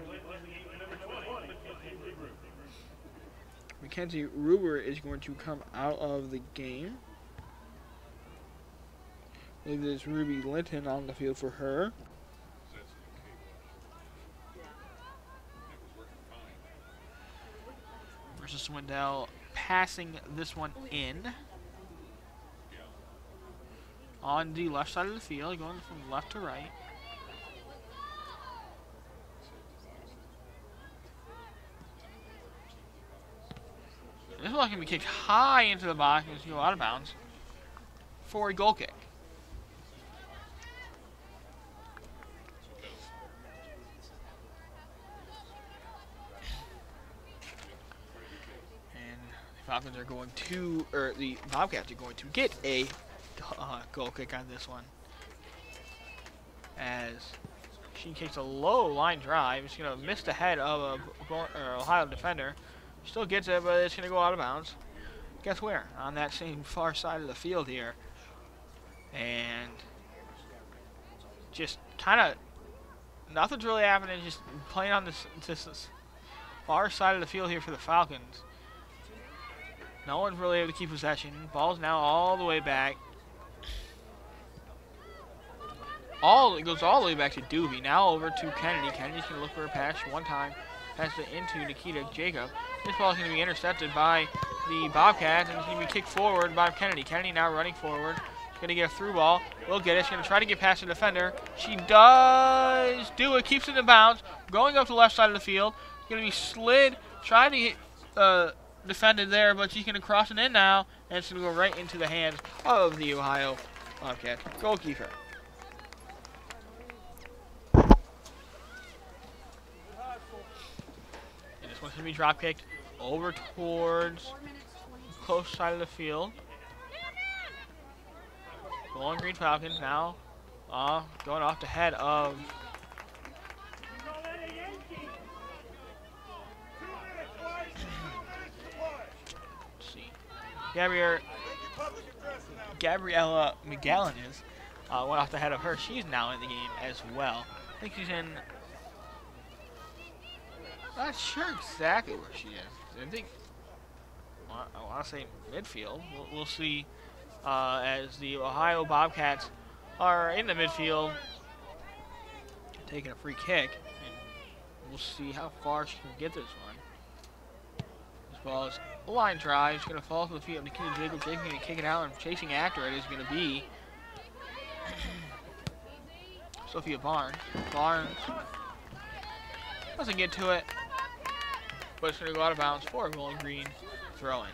Mackenzie Ruber is going to come out of the game. I believe there's Ruby Linton on the field for her. Versus Swindell passing this one in. On the left side of the field, going from left to right. This one can be kicked high into the box and go out of bounds for a goal kick. And the Falcons are going to, or the Bobcats are going to get a goal kick on this one. As she kicks a low line drive. It's going to miss the head of a Ohio defender. Still gets it, but it's going to go out of bounds. Guess where? On that same far side of the field here. And just kind of nothing's really happening. Just playing on this far side of the field here for the Falcons. No one's really able to keep possession. Ball's now all the way back. It goes all the way back to Doobie. Now over to Kennedy. Kennedy's going to look for a pass one time. Pass it into Nikita Jacob. This ball is going to be intercepted by the Bobcats, and it's going to be kicked forward by Kennedy. Kennedy now running forward. She's going to get a through ball. Will get it. She's going to try to get past the defender. She does do it. Keeps it in bounds. Going up the left side of the field. It's going to be slid. Trying to get defended there, but she's going to cross it in now, and it's going to go right into the hands of the Ohio Bobcats goalkeeper. One's going to be drop kicked over towards the close side of the field. Bowling Green Falcons now going off the head of let's see, Gabriella McGallan is went off the head of her. She's now in the game as well. I think she's in. Not sure exactly where she is. I think I want to say midfield. We'll see as the Ohio Bobcats are in the midfield taking a free kick, and we'll see how far she can get this one. Ball is a line drive. It's going to fall to the feet of Nikita Jacobs. Jacobs going to kick it out, and chasing after it is going to be Sophia Barnes. Barnes doesn't get to it, but it's going to go out of bounds for a Bowling Green throw-in.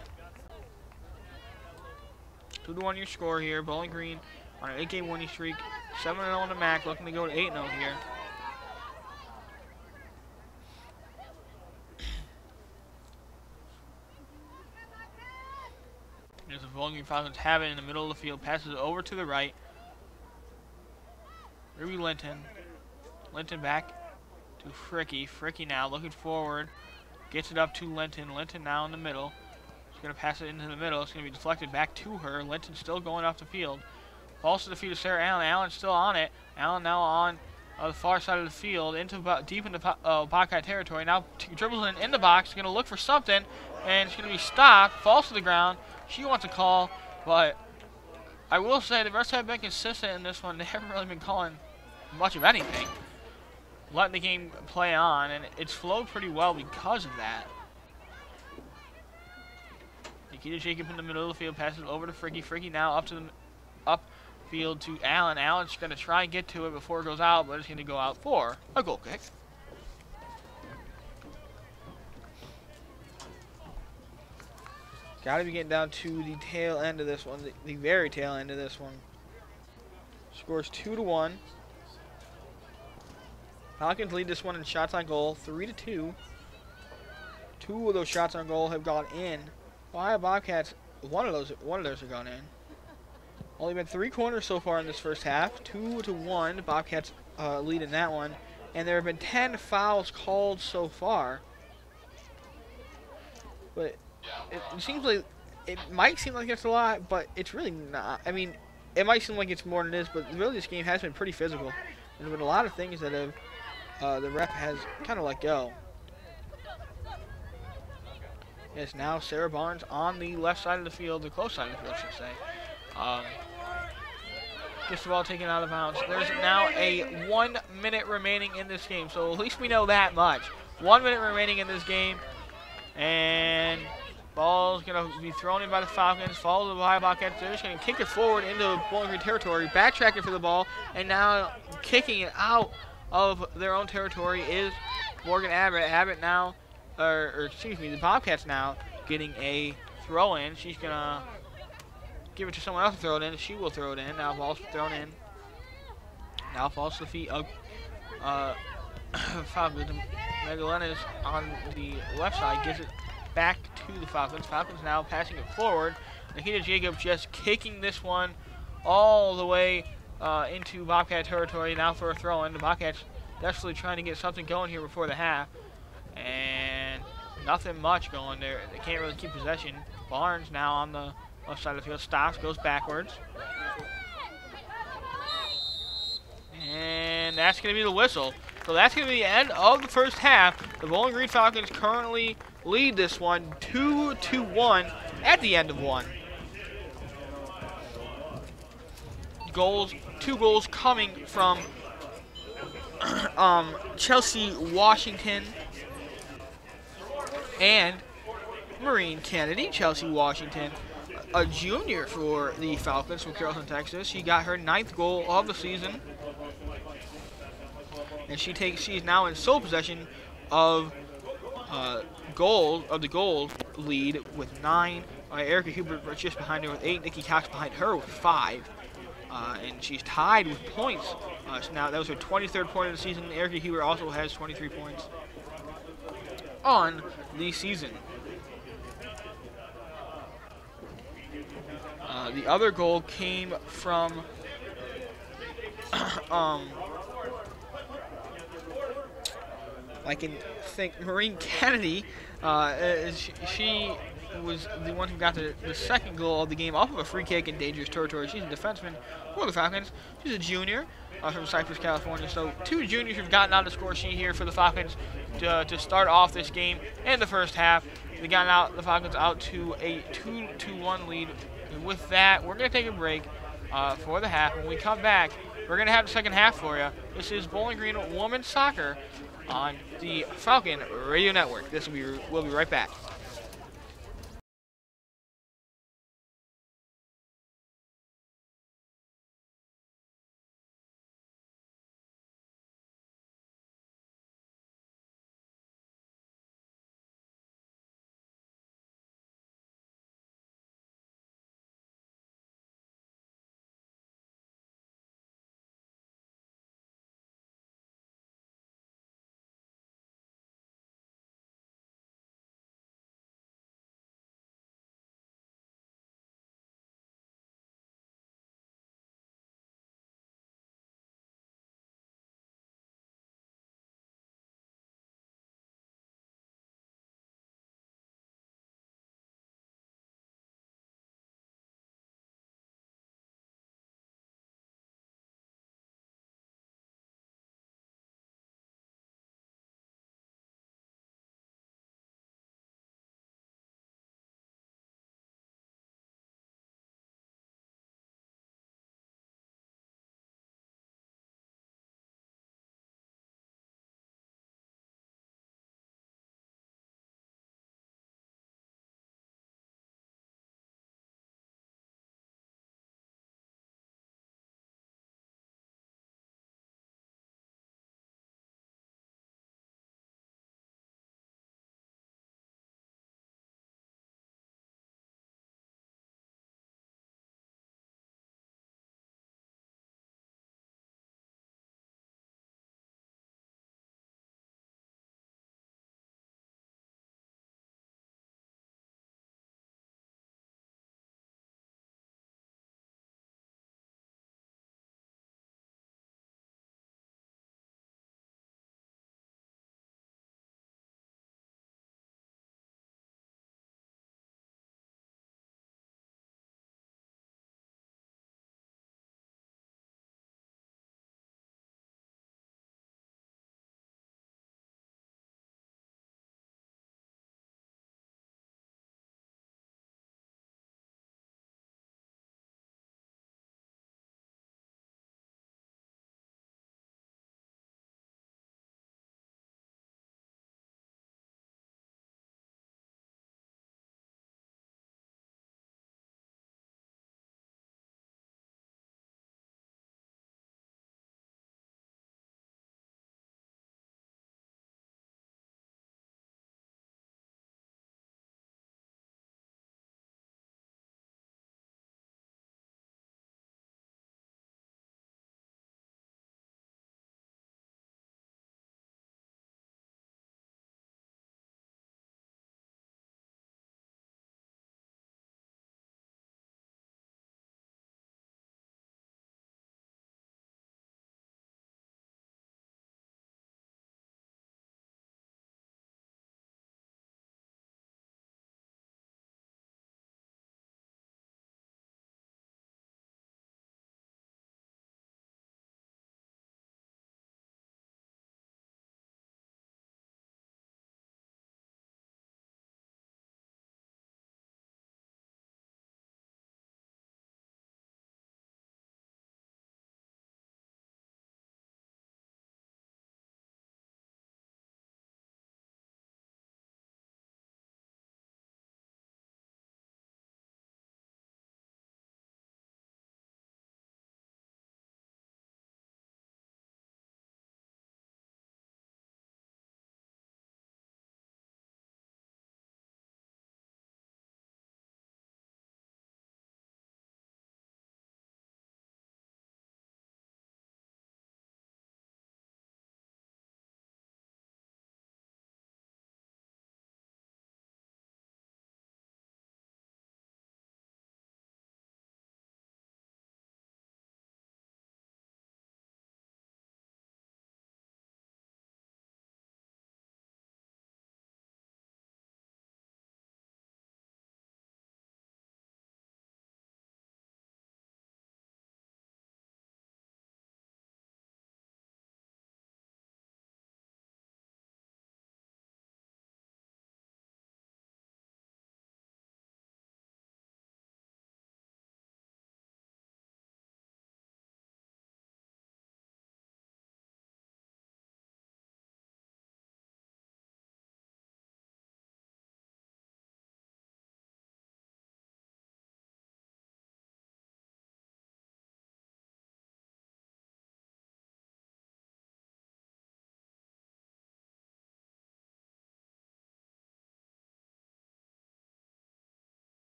2-1 your score here. Bowling Green on an 8-game winning streak. 7-0 on the MAC, looking to go to 8-0 here. There's the Bowling Green Falcons have it in the middle of the field. Passes it over to the right. Ruby Linton. Linton back to Fricky. Fricky now looking forward. Gets it up to Linton. Linton now in the middle. She's going to pass it into the middle. It's going to be deflected back to her. Linton still going off the field. Falls to the feet of Sarah Allen. Allen's still on it. Allen now on the far side of the field, deep into Bobcat territory. Now dribbles in the box. Going to look for something, and it's going to be stopped. Falls to the ground. She wants a call, but I will say the refs have been consistent in this one. They haven't really been calling much of anything. Letting the game play on, and it's flowed pretty well because of that. Nikita Jacob in the middle of the field, passes over to Fricky. Fricky now up field to Allen. Allen's going to try and get to it before it goes out, but it's going to go out for a goal kick. Got to be getting down to the tail end of this one, the very tail end of this one. Scores 2-1. Falcons lead this one in shots on goal, 3-2. 2 of those shots on goal have gone in. Ohio Bobcats, one of those have gone in. Only been 3 corners so far in this first half, 2-1. Bobcats lead in that one, and there have been 10 fouls called so far. But it seems like it might seem like it's a lot, but it's really not. I mean, it might seem like it's more than it is, but really this game has been pretty physical. There's been a lot of things that have the ref has kind of let go. Yes, now Sarah Barnes on the left side of the field, the close side of the field, I should say. Gets the ball taken out of bounds. There's now a 1 minute remaining in this game, so at least we know that much. 1 minute remaining in this game, and ball's going to be thrown in by the Falcons. Follow the Ohio Bobcats. They're just going to kick it forward into Bowling Green territory, backtracking for the ball, and now kicking it out of their own territory is Morgan Abbott. Abbott now, the Bobcats now getting a throw-in. She's going to give it to someone else to throw it in. She will throw it in. Now ball's thrown in. Now falls to the feet of Falcons. Magdalena's on the left side, gives it back to the Falcons. Falcons now passing it forward. Nikita Jacobs just kicking this one all the way into Bobcat territory now for a throw-in. The Bobcats desperately trying to get something going here before the half, and nothing much going there. They can't really keep possession. Barnes now on the left side of the field, stops, goes backwards, and that's going to be the whistle. So that's going to be the end of the first half. The Bowling Green Falcons currently lead this one 2-1 at the end of one. Two goals coming from Chelsea Washington and Maureen Kennedy. Chelsea Washington, a junior for the Falcons from Carrollton, Texas. She got her 9th goal of the season, and she's now in sole possession of the goal lead with 9. Erica Hubert just behind her with 8. Nikki Cox behind her with 5. And she's tied with points. So now that was her 23rd point of the season. Erica Hubert also has 23 points on the season. The other goal came from I can think Maureen Kennedy. She was the one who got the second goal of the game off of a free kick in dangerous territory. She's a defenseman for the Falcons. She's a junior from Cypress, California. So 2 juniors who've gotten on the score sheet here for the Falcons to start off this game in the first half. They got the Falcons out to a 2-1 lead. And with that, we're going to take a break for the half. When we come back, we're going to have the second half for you. This is Bowling Green Women's Soccer on the Falcon Radio Network. We'll be right back.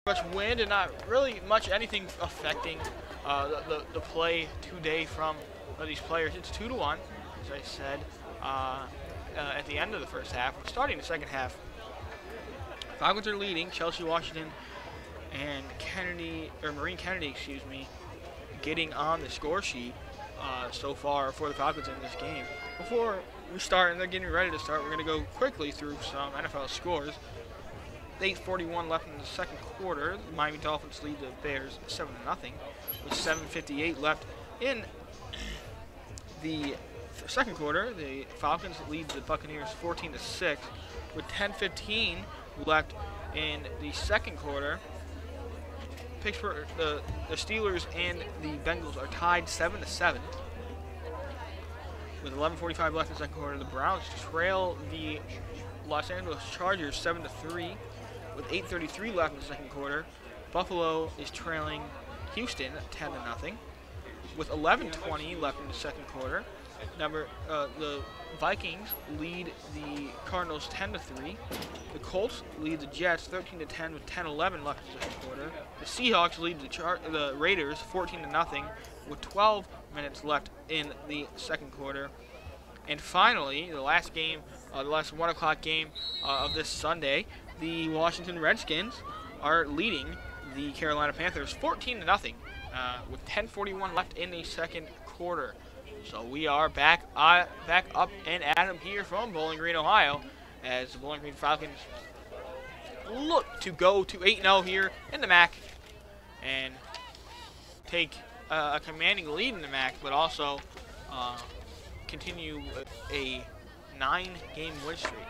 much wind and not really much anything affecting the play today from these players. It's 2-1, as I said, at the end of the first half. Starting the second half, Falcons are leading. Chelsea Washington and Maureen Kennedy, getting on the score sheet so far for the Falcons in this game. Before we start, and they're getting ready to start, we're going to go quickly through some NFL scores. 8:41 left in the second quarter. The Miami Dolphins lead the Bears 7-0. With 7:58 left in the second quarter, the Falcons lead the Buccaneers 14-6. With 10:15 left in the second quarter, Pittsburgh, the Steelers and the Bengals are tied 7-7. With 11:45 left in the second quarter, the Browns trail the Los Angeles Chargers 7-3. With 8:33 left in the second quarter, Buffalo is trailing Houston 10-0. With 11:20 left in the second quarter, the Vikings lead the Cardinals 10-3. The Colts lead the Jets 13-10 with 10:11 left in the second quarter. The Seahawks lead the Raiders 14-0 with 12 minutes left in the second quarter. And finally, the last game, the last 1 o'clock game of this Sunday, the Washington Redskins are leading the Carolina Panthers 14-0 with 10:41 left in the second quarter. So we are back up and at 'em here from Bowling Green, Ohio, as the Bowling Green Falcons look to go to 8-0 here in the MAC and take a commanding lead in the MAC, but also continue a 9-game win streak.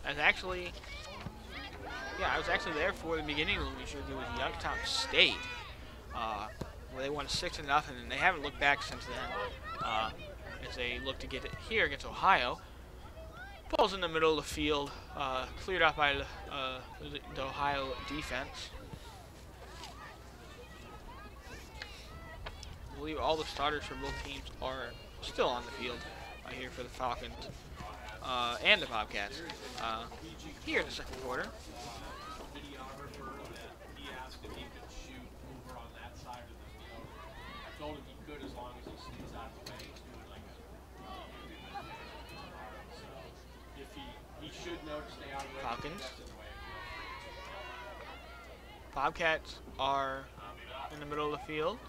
I was actually there for the beginning of the win streak. It was Youngstown State, where they won 6-0, and they haven't looked back since then. As they look to get it here against Ohio. Ball's in the middle of the field, cleared out by the Ohio defense. I believe all the starters for both teams are still on the field here for the Falcons and the Bobcats here in the second quarter. Told him he could as long as he stays out of the way. So if he should know to stay out of the way. Falcons. Bobcats are in the middle of the field.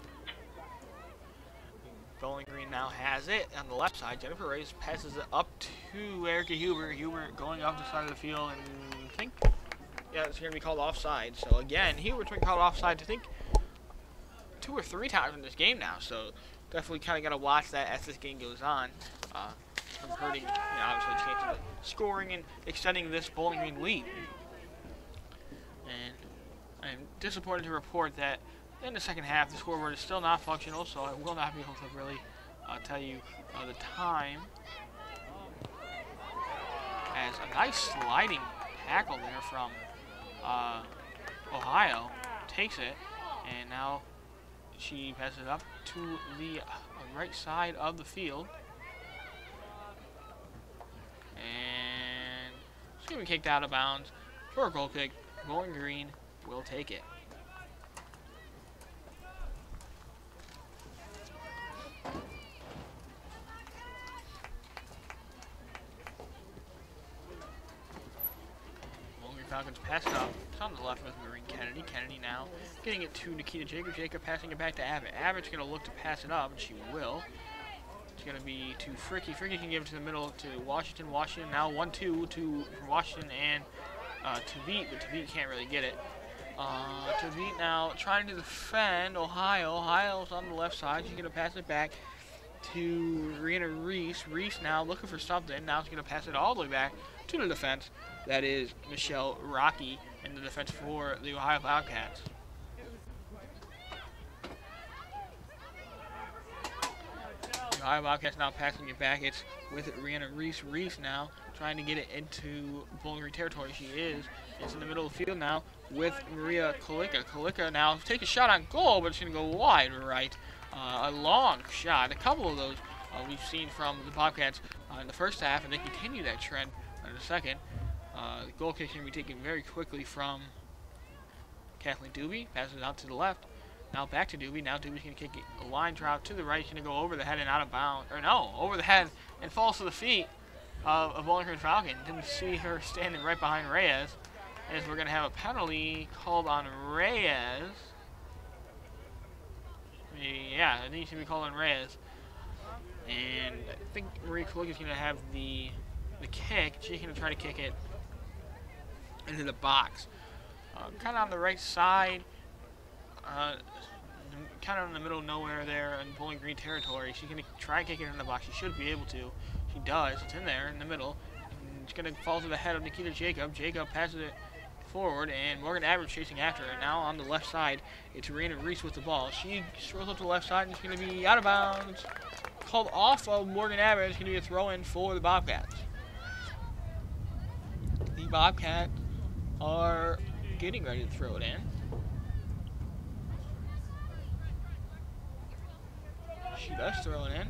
Bowling Green now has it on the left side. Jennifer Reyes passes it up to Erica Huber. Huber going off the side of the field, and I think, yeah, it's going to be called offside. So again, Huber's been called offside, I think, 2 or 3 times in this game now. So definitely kind of got to watch that as this game goes on. From hurting, obviously, the chance of scoring and extending this Bowling Green lead. And I'm disappointed to report that in the second half, the scoreboard is still not functional, so I will not be able to really tell you the time. As a nice sliding tackle there from Ohio takes it, and now she passes it up to the right side of the field. And it's going to be kicked out of bounds for a goal kick. Bowling Green will take it. Falcons pass it up. It's on the left with Maureen Kennedy. Kennedy now getting it to Nikita Jacob. Jacob passing it back to Abbott. Abbott's going to look to pass it up, and she will. It's going to be to Fricky. Fricky can give it to the middle to Washington. Washington now 1-2 from Washington and Tavit, but Tavit can't really get it. Tavit now trying to defend Ohio. Ohio's on the left side. She's going to pass it back to Rihanna Reese. Reese now looking for something. Now she's going to pass it all the way back to the defense. That is Michelle Rocky in the defense for the Ohio Bobcats. The Ohio Bobcats now passing it back. It's with Rihanna Reese. Reese now trying to get it into Bowling Green territory. She is. It's in the middle of the field now with Maria Kalika. Kalika now take a shot on goal, but it's going to go wide right. A long shot. A couple of those we've seen from the Bobcats in the first half, and they continue that trend in the second. The goal kick is going to be taken very quickly from Kathleen Doobie. Passes it out to the left. Now back to Doobie. Now Doobie's going to kick a line drive to the right. She's going to go over the head and out of bounds. Or no, over the head and falls to the feet of Bowling Green Falcon. Didn't see her standing right behind Reyes. As we're going to have a penalty called on Reyes. Yeah, it needs to be called on Reyes. And I think Marie Klug is going to have the kick. She's going to try to kick it into the box. Kind of on the right side. Kind of in the middle of nowhere there in Bowling Green territory. She's going to try and kick it in the box. She should be able to. She does. It's in there in the middle. And it's going to fall to the head of Nikita Jacob. Jacob passes it forward, and Morgan Abbott chasing after her. Now on the left side, it's Rena Reese with the ball. She strolls up to the left side, and it's going to be out of bounds. Called off of Morgan Abbott. It's going to be a throw-in for the Bobcats. The Bobcats are getting ready to throw it in. She does throw it in.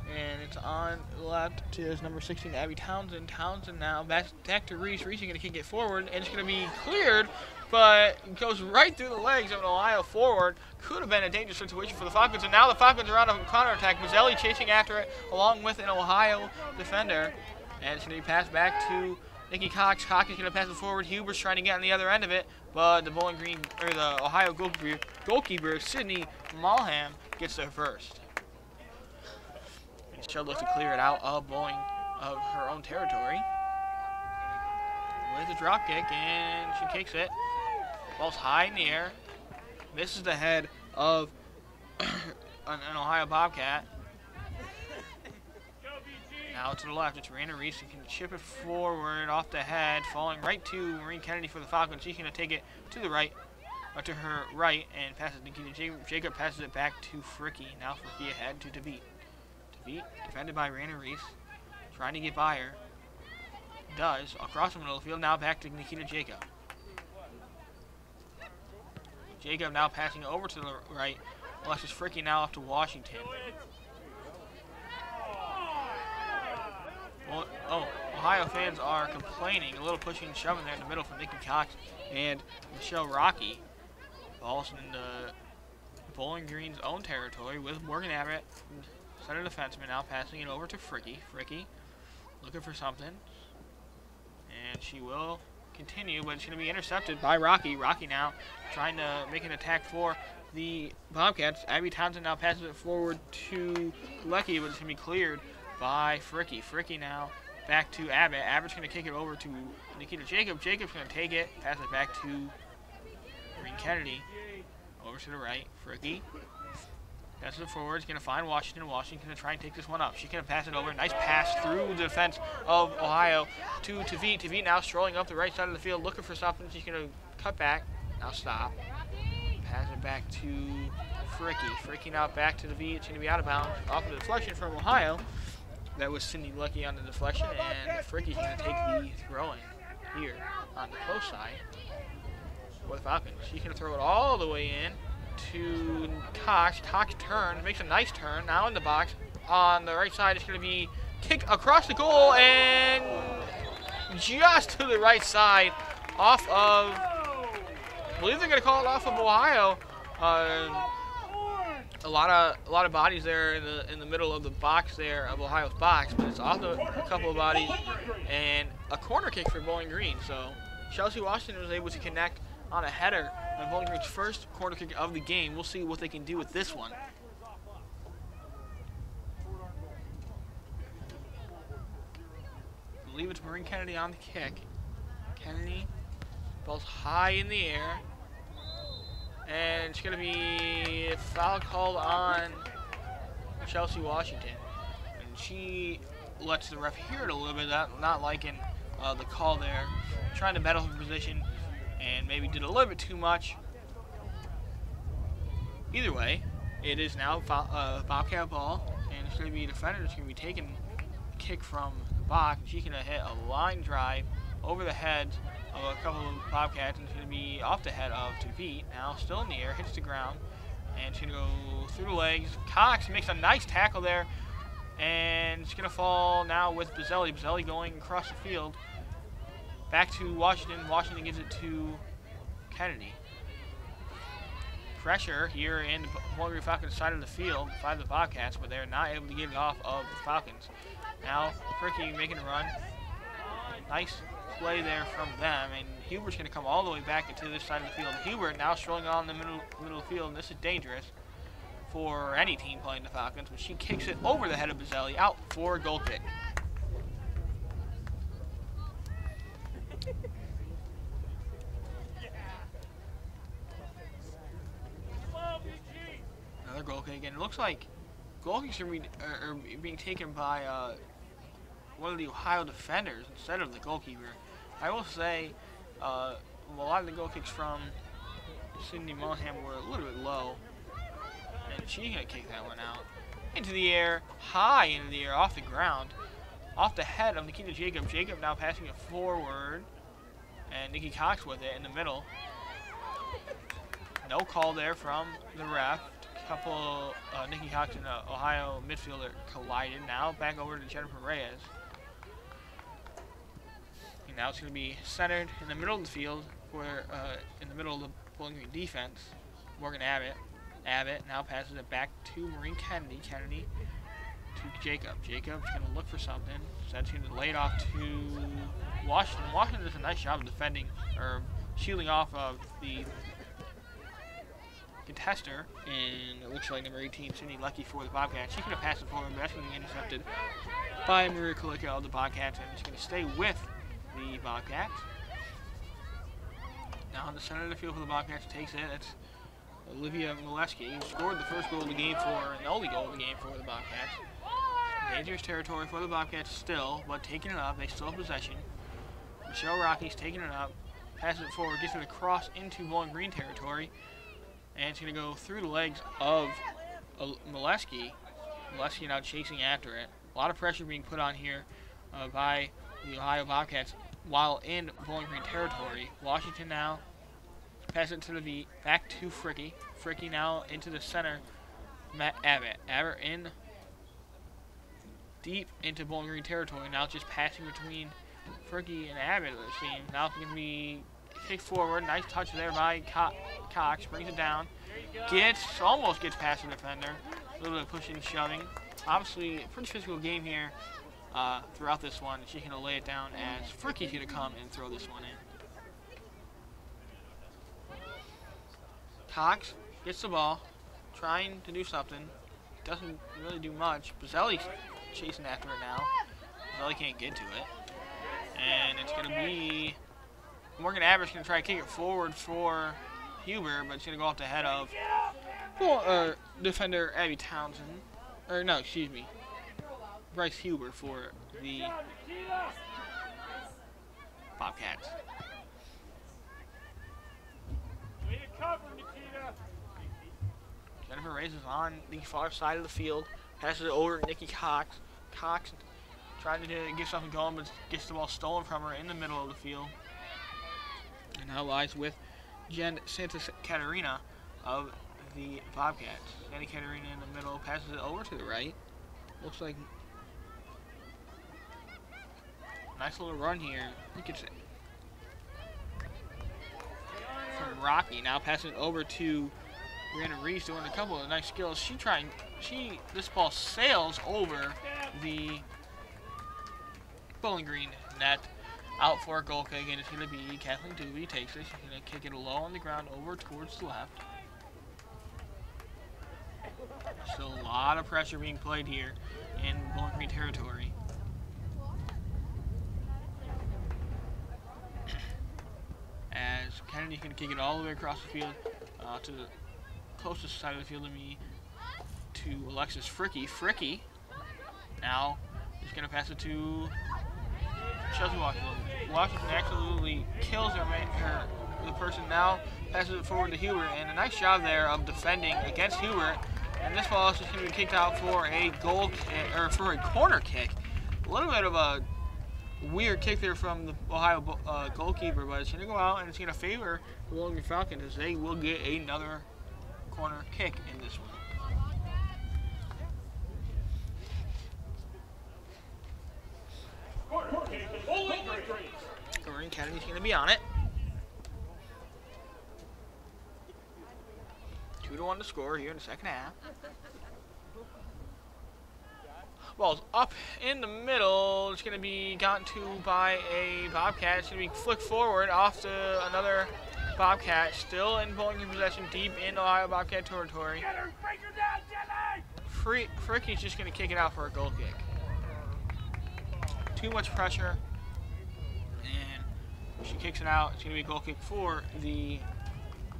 And it's on the left to his number 16, Abby Townsend. Townsend now back to Reese. Reese is going to kick it forward, and it's going to be cleared, but it goes right through the legs of an Ohio forward. Could have been a dangerous situation for the Falcons, and now the Falcons are on a counterattack. Mazzelli chasing after it, along with an Ohio defender. And it's going to be passed back to Nikki Cox. Cox is going to pass it forward. Huber's trying to get on the other end of it, but the Bowling Green, or the Ohio goalkeeper Sydney Malham, gets there first. She'll look to clear it out of her own territory with a drop kick, and she kicks it. Ball's high in the air. Misses the head of an Ohio Bobcat. Now to the left, it's Rena Reese. She can chip it forward off the head, falling right to Maureen Kennedy for the Falcons. She's going to take it to the right, or to her right, and passes Nikita Jacob passes it back to Fricky. Now Fricky ahead to DeVete. Defended by Rana Reese, trying to get by her. Does, across the middle of the field, now back to Nikita Jacob. Jacob now passing over to the right. Alexis Fricky now off to Washington. Well, Ohio fans are complaining. A little pushing and shoving there in the middle from Nikki Cox and Michelle Rocky. Ball's in the Bowling Green's own territory with Morgan Abbott, center defenseman, now passing it over to Fricky. Fricky looking for something. And she will continue, but it's going to be intercepted by Rocky. Rocky now trying to make an attack for the Bobcats. Abby Townsend now passes it forward to Lecky, but it's going to be cleared by Fricky. Fricky now back to Abbott. Abbott's going to kick it over to Nikita Jacob. Jacob's going to take it, pass it back to Green Kennedy. Over to the right. Fricky passes it forward. He's going to find Washington. Washington going to try and take this one up. She's going to pass it over. Nice pass through the defense of Ohio to Tavit. Tavit now strolling up the right side of the field, looking for something. She's going to cut back. Now stop. Pass it back to Fricky. Fricky now back to Tavit. It's going to be out of bounds. Off of the deflection from Ohio. That was Cindy Lucky on the deflection, and Fricky's going to take the throw-in here on the close side for the Falcons. She's going to throw it all the way in to Cox. Cox turns, makes a nice turn, now in the box. On the right side, it's going to be kicked across the goal, and just to the right side, off of, I believe they're going to call it off of Ohio. A lot of bodies there in the middle of the box there of Ohio's box, but it's off a couple of bodies and a corner kick for Bowling Green. So Chelsea Washington was able to connect on a header on Bowling Green's first corner kick of the game. We'll see what they can do with this one. I believe it's Maureen Kennedy on the kick. Kennedy, ball's high in the air. And it's going to be a foul called on Chelsea Washington. And she lets the ref hear it a little bit, not liking the call there. Trying to battle for position and maybe did a little bit too much. Either way, it is now Bobcat ball. And it's going to be a defender that's going to be taking a kick from the box. She's going to hit a line drive over the heads of a couple of Bobcats, and it's going to be off the head of Tavit. Now still in the air, hits the ground, and it's going to go through the legs. Cox makes a nice tackle there, and it's going to fall now with Bazzelli. Bazzelli going across the field. Back to Washington. Washington gives it to Kennedy. Pressure here in the Bowling Green Falcons side of the field by the Bobcats, but they're not able to get it off of the Falcons. Now, Fricky making a run. Nice play there from them, and Hubert's going to come all the way back into this side of the field. Hubert now strolling on the middle of the field, and this is dangerous for any team playing the Falcons, but she kicks it over the head of Bazzelli, out for a goal kick. Another goal kick, and it looks like goal kicks are being taken by one of the Ohio defenders instead of the goalkeeper. I will say a lot of the goal kicks from Sydney Mullingham were a little bit low, and she's going to kick that one out. Into the air, high into the air, off the ground, off the head of Nikita Jacob. Jacob now passing it forward, and Nikki Cox with it in the middle. No call there from the ref. Couple Nikki Cox and Ohio midfielder collided. Now back over to Jennifer Reyes. And now it's going to be centered in the middle of the field, where in the middle of the Bowling Green defense. Morgan Abbott. Abbott now passes it back to Maureen Kennedy. Kennedy to Jacob. Jacob's going to look for something. So that's going to lay it off to Washington. Washington does a nice job of defending or shielding off of the contester, and it looks like number 18, Sydney Lucky for the Bobcats. She could have passed it forward, but that's going to be intercepted by Maria Kalicka of the Bobcats, and she's going to stay with the Bobcats. Now in the center of the field for the Bobcats, takes it. It's Olivia Molesky, who scored the first goal of the game and the only goal of the game for the Bobcats. Dangerous territory for the Bobcats still, but taking it up. They still have possession. Michelle Rocky's taking it up, passes it forward, gets it across into Bowling Green territory. And it's going to go through the legs of Molesky. Molesky now chasing after it. A lot of pressure being put on here by the Ohio Bobcats while in Bowling Green territory. Washington now pass it to the V, back to Fricky. Fricky now into the center. Abbott. Abbott in deep into Bowling Green territory. Now just passing between Fricky and Abbott, it seems. Now it's going to be kick forward, nice touch there by Cox, brings it down, almost gets past the defender, a little bit of pushing and shoving. Obviously, a pretty physical game here throughout this one. She's going to lay it down as Fricky's going to come and throw this one in. Cox gets the ball, trying to do something, doesn't really do much. Bazzelli's chasing after it now. Bazzelli can't get to it, and it's going to be Morgan Abbott's going to try to kick it forward for Huber, but it's going to go off the head of defender Abby Townsend. Or no, excuse me, Bryce Huber for the Bobcats. Jennifer Reyes is on the far side of the field, passes it over to Nikki Cox. Cox trying to get something going, but gets the ball stolen from her in the middle of the field. And now lies with Jen Santa Caterina of the Bobcats. Santa Caterina in the middle, passes it over to the right. Looks like nice little run here. You could say from Rocky. Now passing it over to Brianna Reese, doing a couple of nice skills. This ball sails over the Bowling Green net. Out for a goal kick, and it's going to be Kathleen Doobie. Takes it. She's going to kick it low on the ground over towards the left. Still a lot of pressure being played here in Bowling Green territory. As Kennedy's going to kick it all the way across the field to the closest side of the field to me, to Alexis Fricky. Fricky now is going to pass it to Chelsea Washington. Washington absolutely kills the person now, passes it forward to Hubert, and a nice job there of defending against Hubert. And this ball is just going to be kicked out for a goal or for a corner kick. A little bit of a weird kick there from the Ohio goalkeeper, but it's going to go out and it's going to favor the Bowling Green Falcons as they will get another corner kick in this one. Kennedy's going to be on it. 2-1 to score here in the second half. Ball's up in the middle. It's going to be gotten to by a Bobcat. It's going to be flicked forward off to another Bobcat. Still in Bowling Green possession, deep in Ohio Bobcat territory. Fricky's just going to kick it out for a goal kick. Too much pressure. And she kicks it out. It's going to be a goal kick for the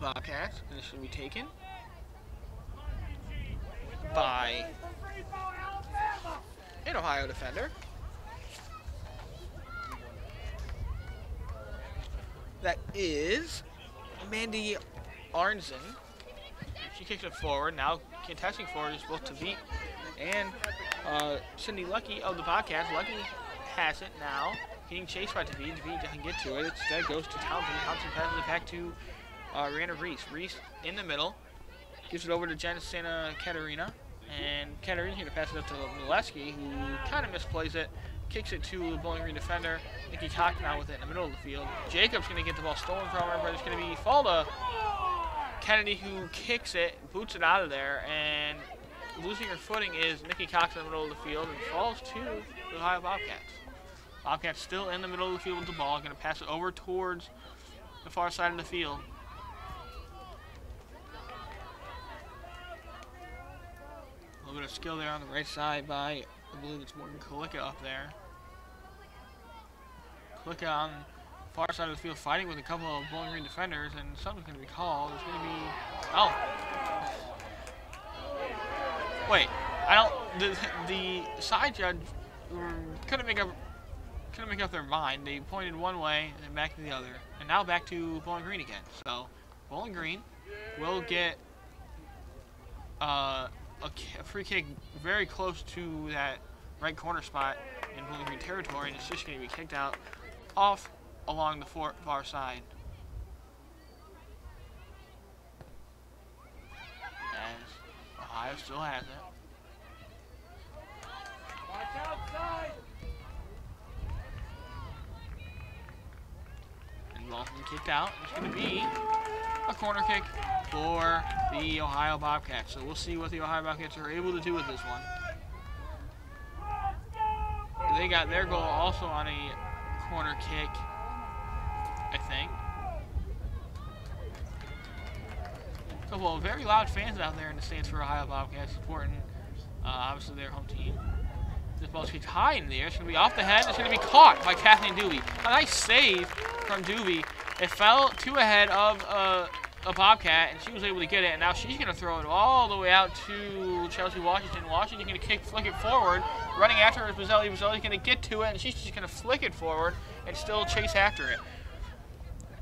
Bobcats. And this should be taken by an Ohio defender. That is Mandy Arnzen. She kicks it forward. Now contesting forward is both Tavit and Cindy Lucky of the Bobcats. Lucky has it now. Getting chased by Tavit. Tavit doesn't get to it. Instead goes to Townsend. Townsend passes it back to Rihanna Reese. Reese in the middle. Gives it over to Jen Santa Caterina. And Caterina's going to pass it up to Mileski, who kind of misplays it. Kicks it to the Bowling Green defender. Nikki Cox now with it in the middle of the field. Jacob's going to get the ball stolen from her, but it's going to be fall to Kennedy, who kicks it, boots it out of there, and losing her footing is Nikki Cox in the middle of the field and falls to the Ohio Bobcats. Bobcats still in the middle of the field with the ball. Going to pass it over towards the far side of the field. A little bit of skill there on the right side by, I believe it's Morgan Kalika up there. Kalika on the far side of the field fighting with a couple of Bowling Green defenders, and something's going to be called. It's going to be, oh. Wait, I don't, the side judge couldn't make up their mind. They pointed one way and then back to the other. And now back to Bowling Green again. So, Bowling Green will get a free kick very close to that right corner spot in Bowling Green territory, and it's just going to be kicked out off along the far side. As Ohio still has it. Watch outside. And ball's been kicked out. It's going to be a corner kick for the Ohio Bobcats. So we'll see what the Ohio Bobcats are able to do with this one. They got their goal also on a corner kick, I think. A couple of very loud fans out there in the stands for Ohio Bobcats supporting, obviously, their home team. This ball's kicked high in the air. It's going to be off the head. It's going to be caught by Kathleen Doobie. A nice save from Doobie. It fell to ahead of a Bobcat, and she was able to get it, and now she's going to throw it all the way out to Chelsea Washington. Washington's going to flick it forward. Running after her is Bazzelli. Bazzelli's going to get to it, and she's just going to flick it forward and still chase after it.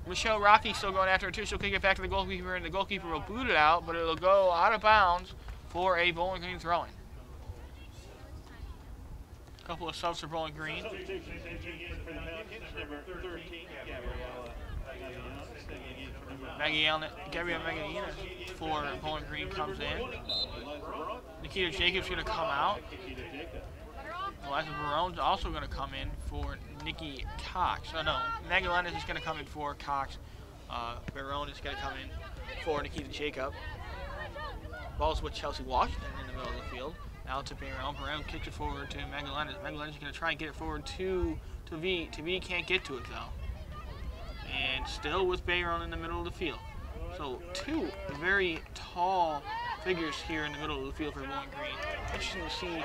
Michelle Rocky still going after it, too. She'll kick it back to the goalkeeper, and the goalkeeper will boot it out, but it'll go out of bounds for a Bowling Green throw-in. A couple of subs for Bowling Green. Gabrielle Magaina for Bowling Green comes in. Nikita Jacobs going to come out. Eliza Barone's also going to come in for Nikki Cox. Oh no, Magallanes is going to come in for Cox. Barone is going to come in for Nikita Jacob. Ball's with Chelsea Washington in the middle of the field. Now to Barone. Barone kicks it forward to Magallanes. Magallanes is going to try and get it forward to V. V can't get to it though. And still with Bayron in the middle of the field. So two very tall figures here in the middle of the field for Bowling Green. Interesting to see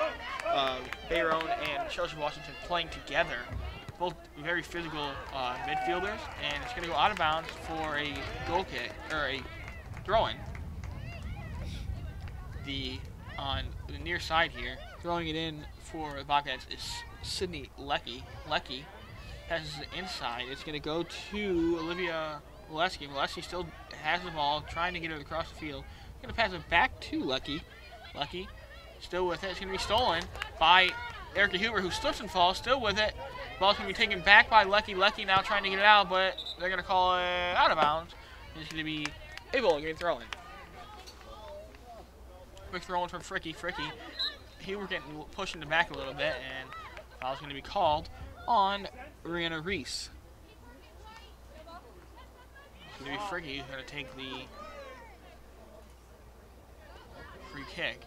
Bayron and Chelsea Washington playing together. Both very physical midfielders, and it's going to go out of bounds for a goal kick, or a throw-in. On the near side here, throwing it in for the Bobcats is Sydney Lecky. Lecky passes it inside. It's going to go to Olivia Mileski. Mileski still has the ball, trying to get it across the field. Going to pass it back to Lecky. Lecky still with it. It's going to be stolen by Erica Huber, who slips and falls, still with it. Ball's going to be taken back by Lecky. Lecky now trying to get it out, but they're going to call it out of bounds. It's going to be a Bowling Green throw-in. Quick throw-in from Fricky. Huber getting pushed in the back a little bit, and foul's going to be called on Rihanna Reese. be Fricky who's going to take the free kick.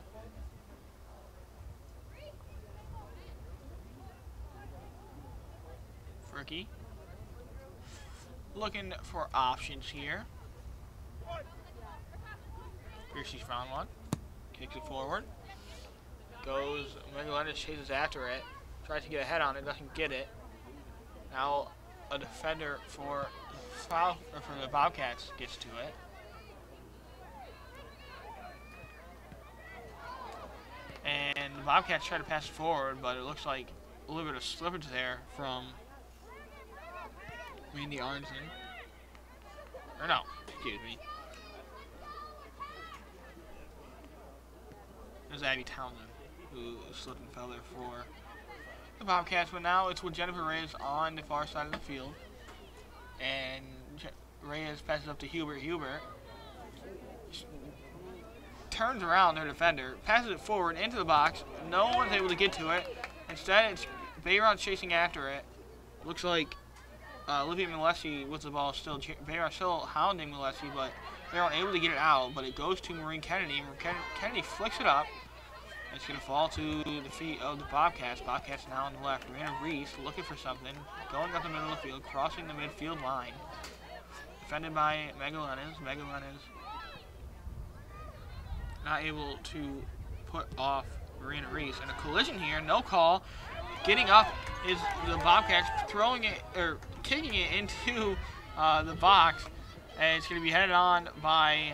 Fricky looking for options here. Here she's found one. Kicks it forward. Goes, Megalendis chases after it. Tries to get a head on it, doesn't get it. Now a defender for the Bobcats gets to it. And the Bobcats try to pass it forward, but it looks like a little bit of slippage there from Randy Arnson. Or no, excuse me. It was Abby Townsend who slipped and fell there for the Bobcats, but now it's with Jennifer Reyes on the far side of the field. And Reyes passes up to Hubert. Hubert turns around their defender, passes it forward into the box. No one's able to get to it. Instead, it's Bayron's chasing after it. Looks like Olivia Milesi with the ball still. Bayron still hounding Milesi, but they aren't able to get it out. But it goes to Maureen Kennedy. Maureen Kennedy flicks it up. It's going to fall to the feet of the Bobcats. Bobcats now on the left. Rena Reese looking for something. Going up the middle of the field. Crossing the midfield line. Defended by Megalendis. Megalendis not able to put off Marina Reese. And a collision here. No call. Getting up is the Bobcats throwing it, or kicking it into the box. And it's going to be headed on by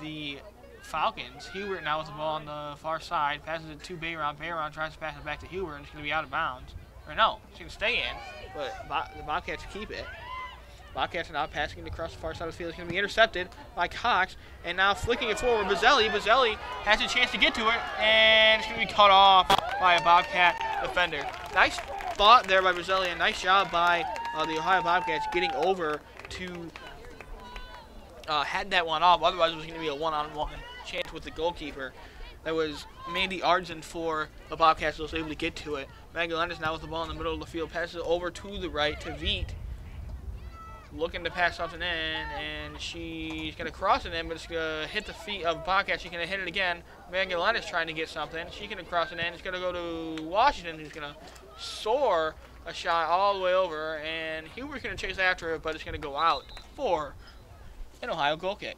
the Falcons. Hubert now with the ball on the far side, passes it to Bayron. Bayron tries to pass it back to Hubert, and it's going to be out of bounds. Or no, it's going to stay in, but the Bobcats keep it. Bobcats are now passing it across the far side of the field. It's going to be intercepted by Cox, and now flicking it forward. Bazzelli has a chance to get to it, and it's going to be cut off by a Bobcat defender. Nice thought there by Bazzelli, and nice job by the Ohio Bobcats getting over to head that one off. Otherwise, it was going to be a one-on-one chance with the goalkeeper. That was Mandy Arnson for the Bobcats, was able to get to it. Megalendis now with the ball in the middle of the field, passes it over to the right to Veet. Looking to pass something in, and she's going to cross it in, but it's going to hit the feet of Bobcats. She's going to hit it again. Megalendis trying to get something. She's going to cross it in. It's going to go to Washington, who's going to soar a shot all the way over, and Hubert's going to chase after it, but it's going to go out for an Ohio goal kick.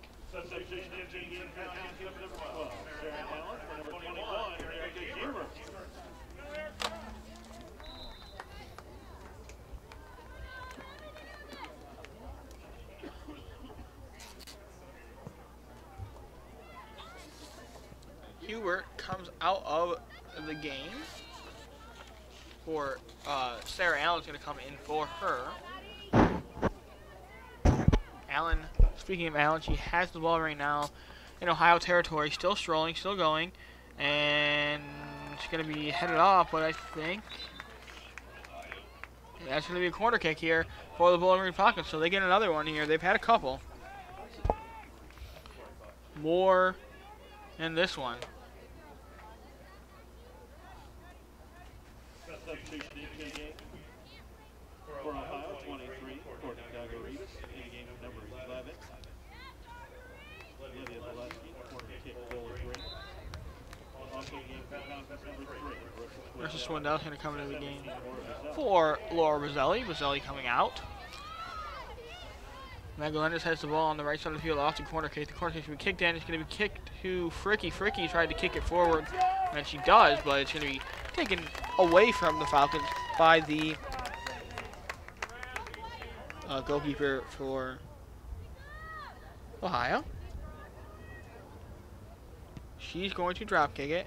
Hubert comes out of the game for Sarah Allen's going to come in for her. Allen, speaking of Allen, she has the ball right now in Ohio territory, still strolling, still going, and she's going to be headed off, but I think that's going to be a corner kick here for the Bowling Green Falcons, so they get another one here. They've had a couple. More in this one. For Ohio, 23, for Chicago Reese, in game number 11. Lydia Zaleski, corner kick, goal 3. Also game number 3. Versus Swindell's going to come into the game for Laura Bazzelli. Bazzelli coming out. Megalendis has the ball on the right side of the field off the corner kick. The corner kick should be kicked in. It's going to be kicked to Fricky. Fricky tried to kick it forward, and she does, but it's going to be taken away from the Falcons by the goalkeeper for Ohio. She's going to drop kick it.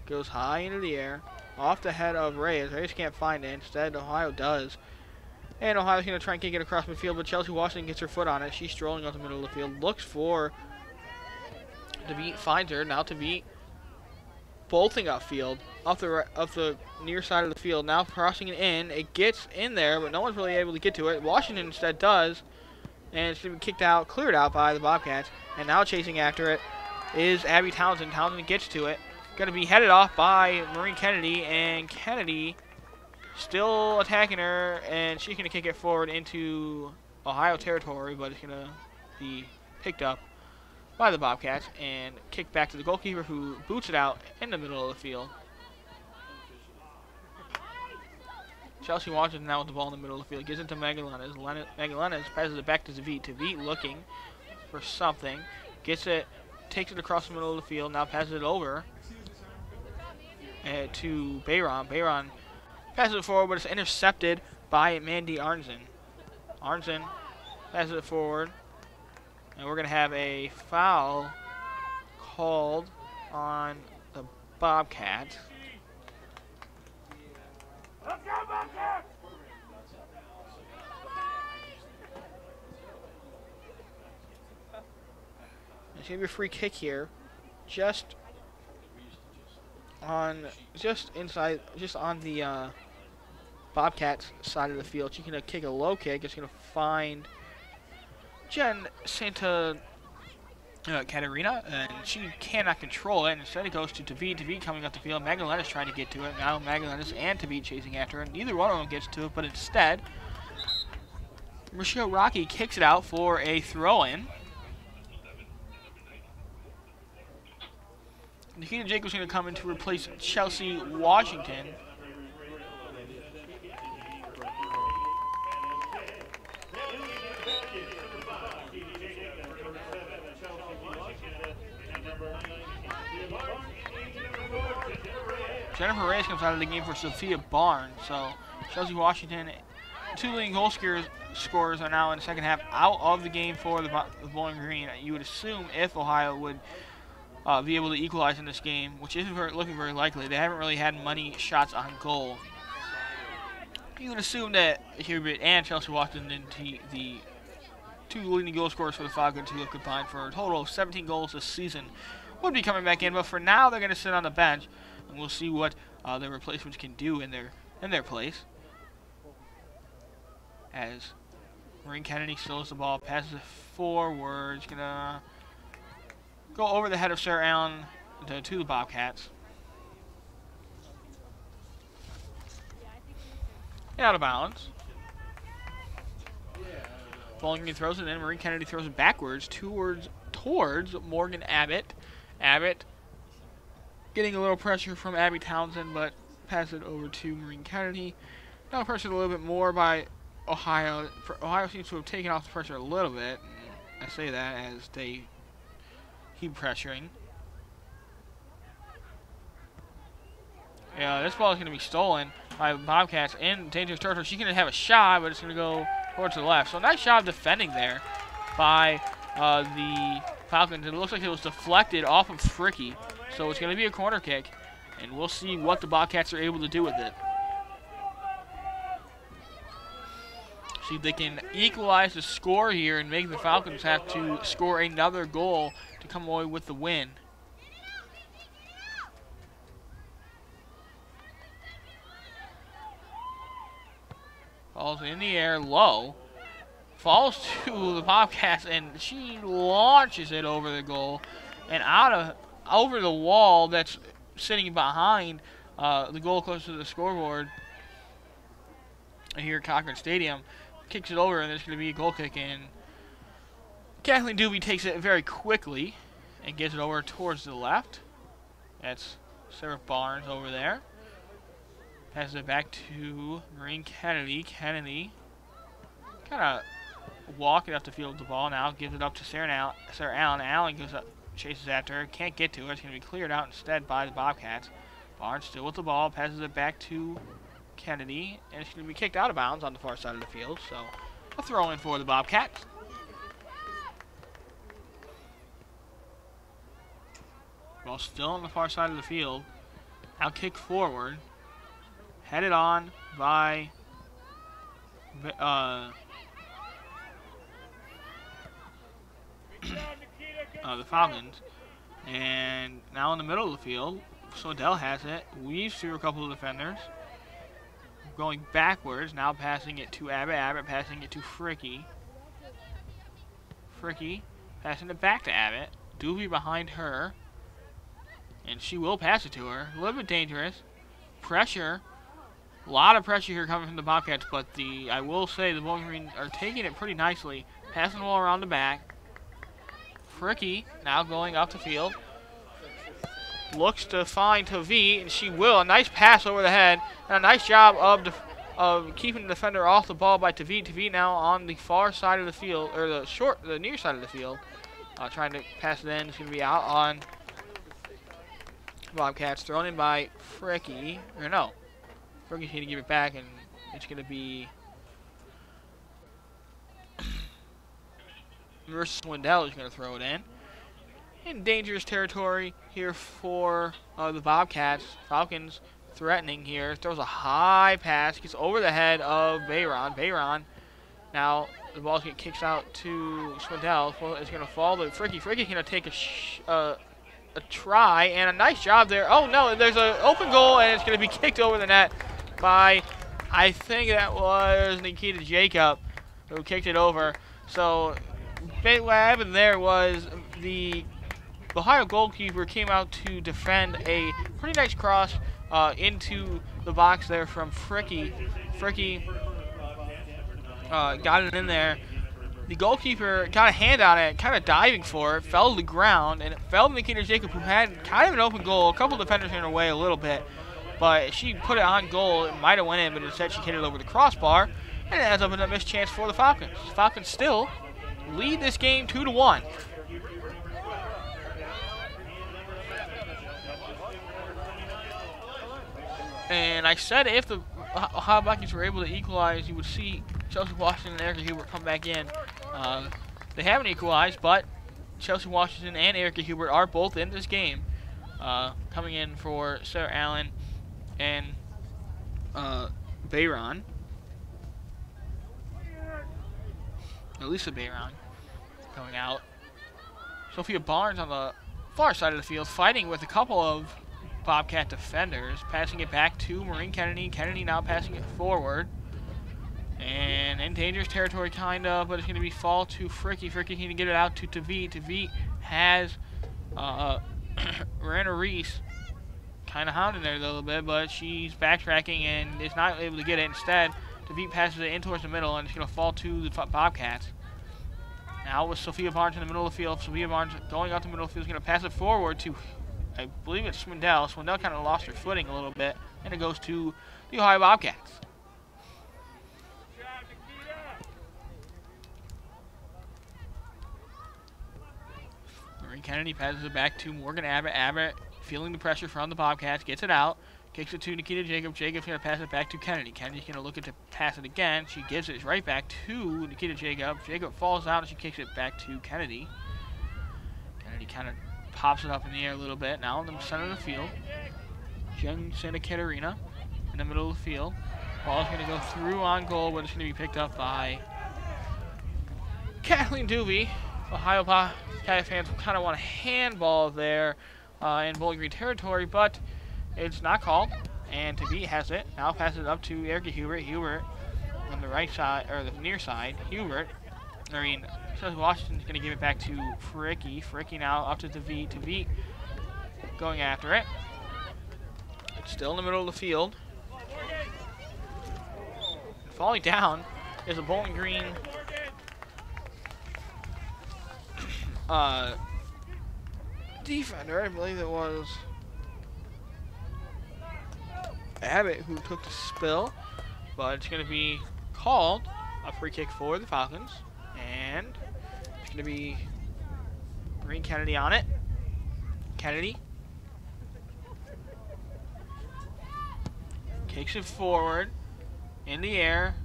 Goes high into the air, off the head of Reyes. Reyes can't find it. Instead, Ohio does. And Ohio's going to try and kick it across midfield, but Chelsea Washington gets her foot on it. She's strolling out the middle of the field. Looks for DeVeet, finds her. Now DeVeet bolting upfield, off the near side of the field. Now crossing it in. It gets in there, but no one's really able to get to it. Washington instead does. And it's going to be kicked out, cleared out by the Bobcats. And now chasing after it is Abby Townsend. Townsend gets to it. Going to be headed off by Maureen Kennedy, and Kennedy still attacking her, and she's going to kick it forward into Ohio territory, but it's going to be picked up by the Bobcats and kicked back to the goalkeeper, who boots it out in the middle of the field. Chelsea Washington now with the ball in the middle of the field. Gives it to Magallanes. Magallanes passes it back to Zavit. Zavit looking for something. Gets it, takes it across the middle of the field. Now passes it over to Bayron. Bayron passes it forward, but it's intercepted by Mandy Arnzen. Arnzen passes it forward. And we're going to have a foul called on the Bobcats. It's going to be a free kick here. Just on the Bobcats side of the field. She's going to kick a low kick. It's going to find Jen Santa Caterina, and she cannot control it. Instead, it goes to Tavit. Tavit coming up the field. Magallanes trying to get to it. Now Magallanes and Tavit chasing after her. Neither one of them gets to it, but instead, Michelle Rocky kicks it out for a throw-in. Nikita Jacobs going to come in to replace Chelsea Washington. Jennifer Reyes comes out of the game for Sophia Barnes. So Chelsea Washington, two leading goal scorers are now in the second half out of the game for the Bowling Green. You would assume if Ohio would be able to equalize in this game, which isn't looking very likely. They haven't really had many shots on goal. You would assume that Hubert and Chelsea Washington, the two leading goal scorers for the Falcons, who have combined for a total of 17 goals this season, would be coming back in. But for now, they're going to sit on the bench, and we'll see what their replacements can do in their place. As Maureen Kennedy steals the ball, passes it forward. It's going to go over the head of Sarah Allen to the Bobcats. And out of bounds. Bowling Green throws it in. Maureen Kennedy throws it backwards towards Morgan Abbott. Abbott getting a little pressure from Abby Townsend, but pass it over to Maureen Kennedy. Now pressured a little bit more by Ohio. Ohio seems to have taken off the pressure a little bit. I say that as they keep pressuring. Yeah, this ball is going to be stolen by Bobcats in dangerous territory. She's going to have a shot, but it's going to go towards the left. So nice job defending there by the Falcons. It looks like it was deflected off of Fricky. So it's going to be a corner kick, and we'll see what the Bobcats are able to do with it. See if they can equalize the score here and make the Falcons have to score another goal to come away with the win. Falls in the air low. Falls to the Bobcats, and she launches it over the goal and over the wall that's sitting behind the goal close to the scoreboard here at Cochrane Stadium. Kicks it over, and there's going to be a goal kick in. Kathleen Doobie takes it very quickly and gets it over towards the left. That's Sarah Barnes over there. Passes it back to Maureen Kennedy. Kennedy kind of walking up the field with the ball now. Gives it up to Sarah Allen. Allen goes up, chases after her. Can't get to it. It's going to be cleared out instead by the Bobcats. Barnes still with the ball. Passes it back to Kennedy. And it's going to be kicked out of bounds on the far side of the field. So a throw in for the Bobcats. Ball still on the far side of the field. Now kick forward. Headed on by the Falcons. And now in the middle of the field, Swindell has it. Weaves through a couple of defenders. Going backwards, now passing it to Abbott. Abbott passing it to Fricky. Fricky passing it back to Abbott. Doobie behind her. And she will pass it to her. A little bit dangerous. Pressure A lot of pressure here coming from the Bobcats, but I will say the Bowling Green are taking it pretty nicely. Passing the ball around the back. Fricky now going up the field. Looks to find Tavi, and she will. A nice pass over the head, and a nice job of keeping the defender off the ball by Tavi. Tavi now on the far side of the field, or the near side of the field, trying to pass it in. It's going to be out on Bobcats, thrown in by Fricky. Or no, Fricky's going to give it back, and it's going to be Marissa Swindell is going to throw it in dangerous territory here for the Bobcats. Falcons threatening here. Throws a high pass. Gets over the head of Bayron. Bayron. Now the ball's getting kicked out to Swindell. It's going to fall to Fricky. Fricky's going to take a try, and a nice job there. Oh, no, there's an open goal, and it's going to be kicked over the net by, I think that was Nikita Jacob who kicked it over. So what happened there was the Ohio goalkeeper came out to defend a pretty nice cross into the box there from Fricky. Fricky got it in there. The goalkeeper got a hand on it, kind of diving for it, fell to the ground, and it fell to Nikita Jacob, who had kind of an open goal. A couple defenders in her way a little bit, but she put it on goal. It might have went in, but instead she hit it over the crossbar, and it ends up in a missed chance for the Falcons. Falcons still lead this game 2-1. And I said if the Ohio Bobcats were able to equalize, you would see Chelsea Washington and Erica Hubert come back in. They haven't equalized, but Chelsea Washington and Erica Hubert are both in this game. Coming in for Sarah Allen and Bayron. Elisa Bayron coming out. Sophia Barnes on the far side of the field, fighting with a couple of Bobcat defenders, passing it back to Maureen Kennedy. Kennedy now passing it forward. And in dangerous territory, kind of, but it's going to be fall to Fricky. Fricky can get it out to Tavi. Tavi has Miranda Reese kind of hounding there a little bit, but she's backtracking and is not able to get it. Instead, Tavi passes it in towards the middle, and it's going to fall to the Bobcats. Now with Sophia Barnes in the middle of the field. Sophia Barnes going out the middle of the field is going to pass it forward to, I believe it's Swindell. Swindell kind of lost her footing a little bit, and it goes to the Ohio Bobcats. Marie Kennedy passes it back to Morgan Abbott. Abbott, feeling the pressure from the Bobcats, gets it out, kicks it to Nikita Jacob. Jacob's going to pass it back to Kennedy. Kennedy's going to look to pass it again. She gives it right back to Nikita Jacob. Jacob falls out, and she kicks it back to Kennedy. Kennedy kind of pops it up in the air a little bit. Now in the center of the field, Jen Santa Catarina in the middle of the field. Ball's going to go through on goal, but it's going to be picked up by Kathleen Doobie. Ohio Bobcat fans kind of want a handball there in Bowling Green territory, but it's not called. And Tavi has it. Now passes it up to Erica Hubert. Hubert on the right side, or the near side. Washington's going to give it back to Fricky. Fricky now up to Tavi. Tavi going after it. It's still in the middle of the field. Falling down is a Bowling Green defender. I believe it was Abbott who took the spill, but it's going to be called a free kick for the Falcons, and it's going to be Green Kennedy on it. Kennedy kicks it forward in the air.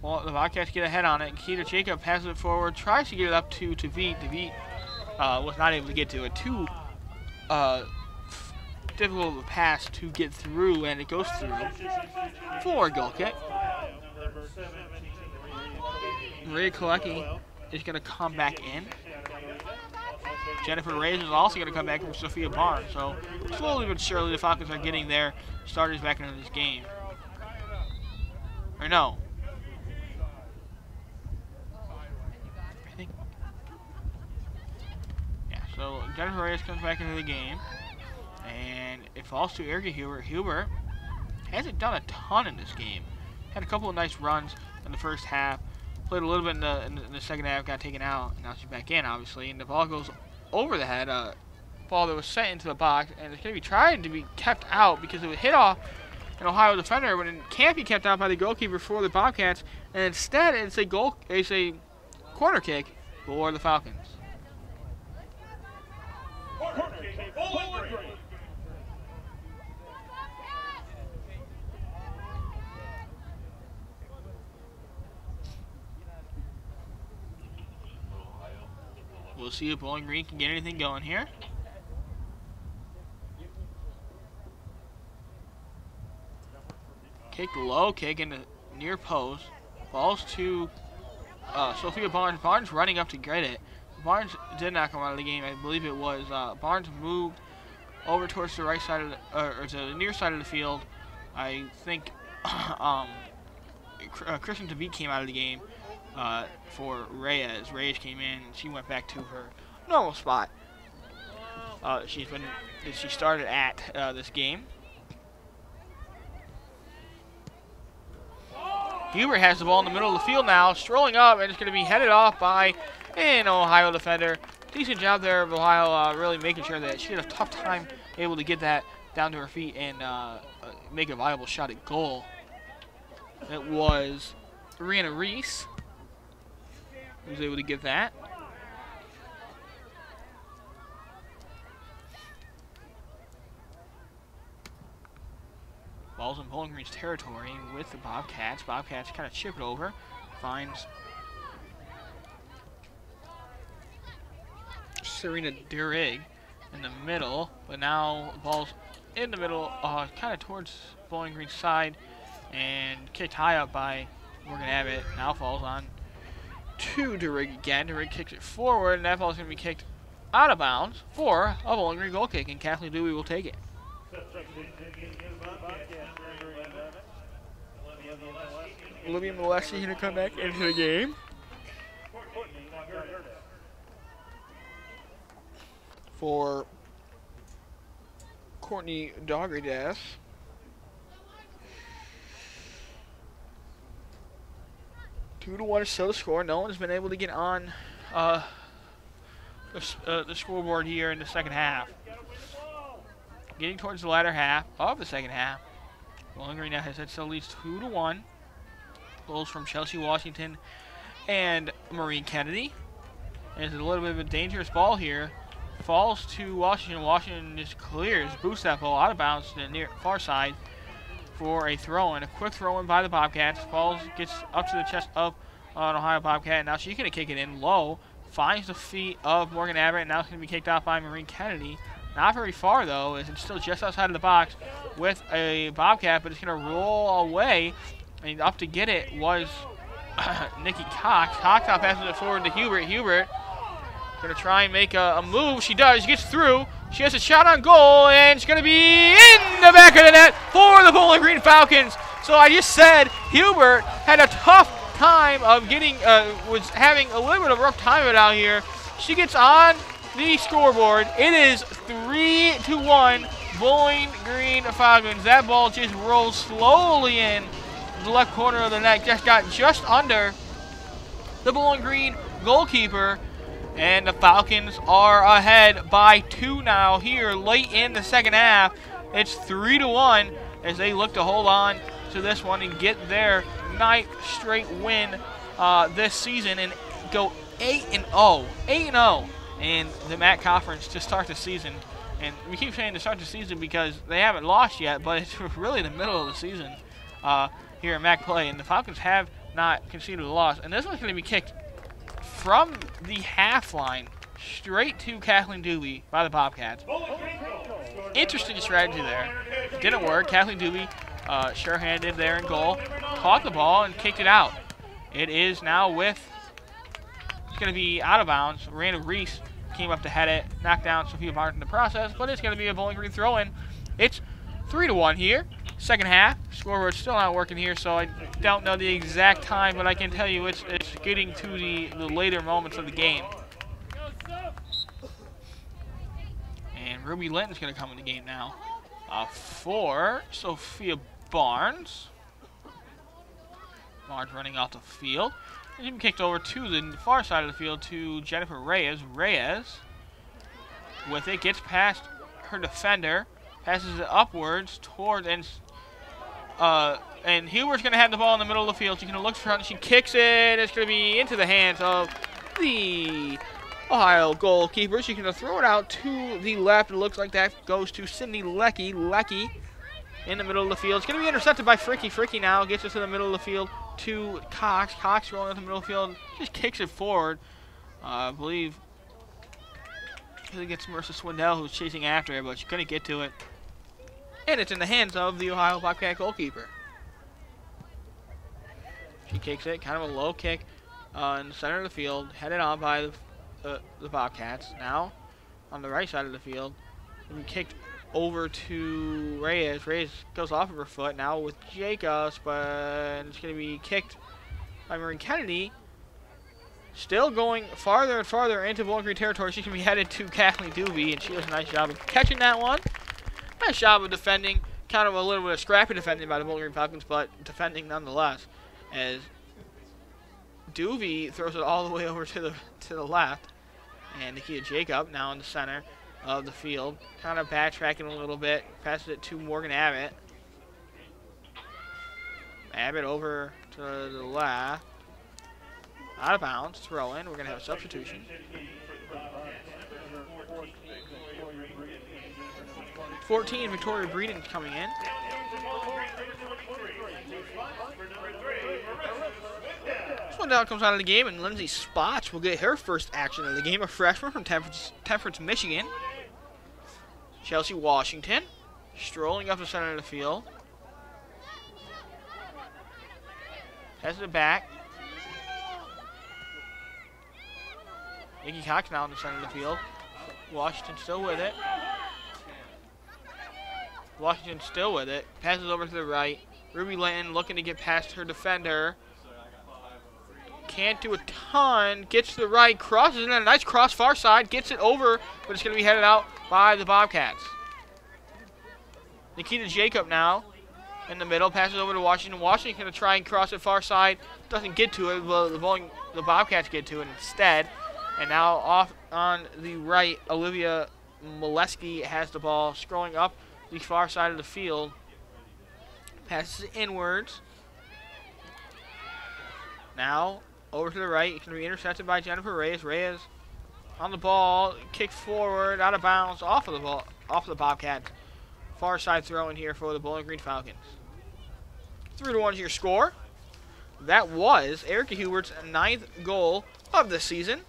Well, the Bobcats get ahead on it. Nikita Jacob passes it forward, tries to get it up to Tavi. Tavi was not able to get to it. Too difficult of a pass to get through, and it goes through for a goal kick. Maria Kolecki is going to come back in. Jennifer Reyes is also going to come back from Sophia Barnes. So slowly but surely the Falcons are getting their starters back into this game. Or no. I think. Yeah, so Jennifer Reyes comes back into the game. And it falls to Erica Hubert. Hubert hasn't done a ton in this game. Had a couple of nice runs in the first half. Played a little bit in the second half, got taken out. Now she's back in, obviously. And the ball goes over the head. Ball that was sent into the box. And it's going to be trying to be kept out because it would hit off an Ohio defender. But it can't be kept out by the goalkeeper for the Bobcats. And instead, it's a corner kick for the Falcons. We'll see if Bowling Green can get anything going here. Kick low, kick in the near post. Balls to Sophia Barnes. Barnes running up to get it. Barnes did not come out of the game. I believe it was Barnes moved over towards the right side of the, or to the near side of the field. I think Kristen DeVete came out of the game for Reyes. Reyes came in and she went back to her normal spot. She started at this game. Hubert has the ball in the middle of the field now, strolling up, and it's going to be headed off by an Ohio defender. Decent job there of Ohio really making sure that she had a tough time able to get that down to her feet and make a viable shot at goal. It was Rihanna Reese who was able to get that. Ball's in Bowling Green's territory with the Bobcats. Bobcats kind of chip it over. Finds Serena Durig in the middle. But now the ball's in the middle, kind of towards Bowling Green's side. And kicked high up by Morgan Abbott. Now falls on to Durig again. Durig kicks it forward, and that ball is going to be kicked out of bounds for a Bowling Green goal kick. And Kathleen Dewey will take it. Olivia Molesky going to come back into the game for Courtney Doggerdeath. Two to 1 is still the score. No one's been able to get on the scoreboard here in the second half. Getting towards the latter half of the second half. Bowling Green now has it still leads 2 to 1. Goals from Chelsea Washington and Maureen Kennedy. And it's a little bit of a dangerous ball here. Falls to Washington. Washington just clears, boosts that ball out of bounds to the near far side for a throw-in. A quick throw-in by the Bobcats. Falls, gets up to the chest of an Ohio Bobcat. Now she's going to kick it in low. Finds the feet of Morgan Abbott. Now it's going to be kicked out by Maureen Kennedy. Not very far, though, as it's still just outside of the box with a Bobcat, but it's going to roll away. And up to get it was Nikki Cox. Cox now passes it forward to Hubert. Hubert going to try and make a move. She does. She gets through. She has a shot on goal, and it's going to be in the back of the net for the Bowling Green Falcons. So I just said Hubert had a tough time of getting, was having a little bit of a rough time of it out here. She gets on the scoreboard. It is 3 to 1 Bowling Green Falcons. That ball just rolls slowly in the left corner of the net. Just got just under the Bowling Green goalkeeper. And the Falcons are ahead by 2 now here late in the second half. It's 3 to 1 as they look to hold on to this one and get their 9th straight win this season and go 8-0. 8-0 in the MAC Conference to start the season. And we keep saying to start the season because they haven't lost yet, but it's really the middle of the season here in MAC play. And the Falcons have not conceded a loss. And this one's going to be kicked from the half line straight to Kathleen Dewey by the Bobcats. Interesting strategy there. Didn't work. Kathleen Dewey sure-handed there in goal. Caught the ball and kicked it out. It is now with, it's going to be out of bounds. Miranda Reese came up to head it, knocked down Sophia Barnes in the process, but it's going to be a Bowling Green throw-in. It's 3 to 1 here. Second half. Scoreboard's still not working here, so I don't know the exact time, but I can tell you it's getting to the later moments of the game. And Ruby Linton's going to come in the game now for Sophia Barnes. Barnes running off the field. He's been kicked over to the far side of the field to Jennifer Reyes. Reyes with it, gets past her defender, passes it upwards toward, and Hubert's going to have the ball in the middle of the field. She's going to look for it, she kicks it. It's going to be into the hands of the Ohio goalkeeper. She's going to throw it out to the left. It looks like that goes to Sydney Lecky. Lecky in the middle of the field. It's going to be intercepted by Fricky. Fricky now gets it to the middle of the field to Cox. Cox rolling in the middle of the field. Just kicks it forward. I believe it gets Marissa Swindell, who's chasing after it, but she couldn't get to it. And it's in the hands of the Ohio Bobcat goalkeeper. She kicks it, kind of a low kick in the center of the field, headed on by the Bobcats. Now, on the right side of the field, kicked over to Reyes. Reyes goes off of her foot now with Jacobs, but it's going to be kicked by Marie Kennedy. Still going farther and farther into Bowling Green territory. She's going to be headed to Kathleen Doobie, and she does a nice job of catching that one. Nice job of defending. Kind of a little bit of scrappy defending by the Bowling Green Falcons, but defending nonetheless. As Doobie throws it all the way over to the left. And Nikita Jacob now in the center of the field. Kind of backtracking a little bit. Passes it to Morgan Abbott. Abbott over to the left. Out of bounds. Throw in. We're going to have a substitution. 14, Victoria Breeden coming in. Swindell comes out of the game, and Lindsay Spots will get her first action of the game. A freshman from Temperance, Michigan. Chelsea Washington strolling up the center of the field. Passes it back. Nikki Cox now in the center of the field. Washington still with it. Washington still with it. Passes over to the right. Ruby Linton looking to get past her defender. Can't do a ton. Gets to the right. Crosses in a nice cross far side. Gets it over, but it's going to be headed out by the Bobcats. Nikita Jacob now in the middle. Passes over to Washington. Washington going to try and cross it far side. Doesn't get to it, but the Bobcats get to it instead. And now off on the right, Olivia Molesky has the ball, scrolling up the far side of the field. Passes it inwards. Now over to the right. It's going to be intercepted by Jennifer Reyes. Reyes on the ball, kicked forward, out of bounds, off of the ball, off the Bobcats. Far side throw in here for the Bowling Green Falcons. 3-1 is your score. That was Erica Hubert's 9th goal of the season.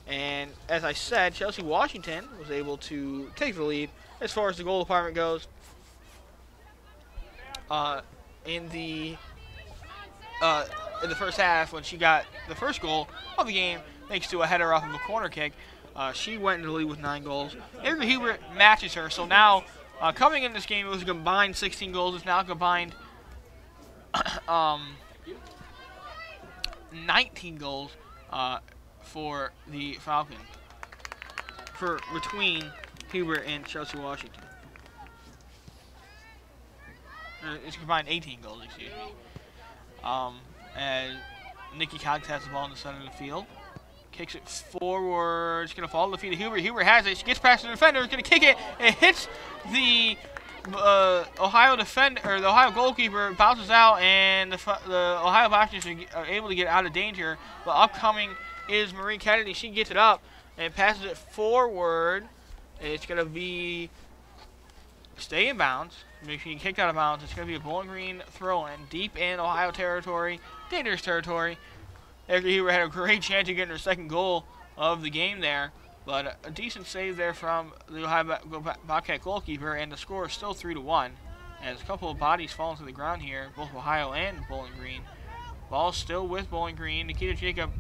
And as I said, Chelsea Washington was able to take the lead as far as the goal department goes in the first half when she got the first goal of the game, thanks to a header off of a corner kick. She went into the lead with 9 goals. Erica Hubert matches her, so now coming in this game, it was a combined 16 goals. It's now combined 19 goals for the Falcon, between Hubert and Chelsea Washington. It's combined 18 goals, excuse me. And Nikki Cox has the ball in the center of the field. Kicks it forward. It's going to fall to the feet of Hubert. Hubert has it. She gets past the defender. It's going to kick it. It hits the Ohio defender, or the Ohio goalkeeper, bounces out, and the Ohio Bobcats are able to get out of danger. But upcoming is Marie Kennedy. She gets it up and passes it forward. It's going to be stay in bounds. Make sure you kicked out of bounds. It's going to be a Bowling Green throw-in deep in Ohio territory, dangerous territory. Erica Hubert had a great chance of getting her second goal of the game there, but a decent save there from the Ohio Bobcat goalkeeper, and the score is still 3-1. As a couple of bodies falling to the ground here, both Ohio and Bowling Green. Ball still with Bowling Green. Nikita Jacob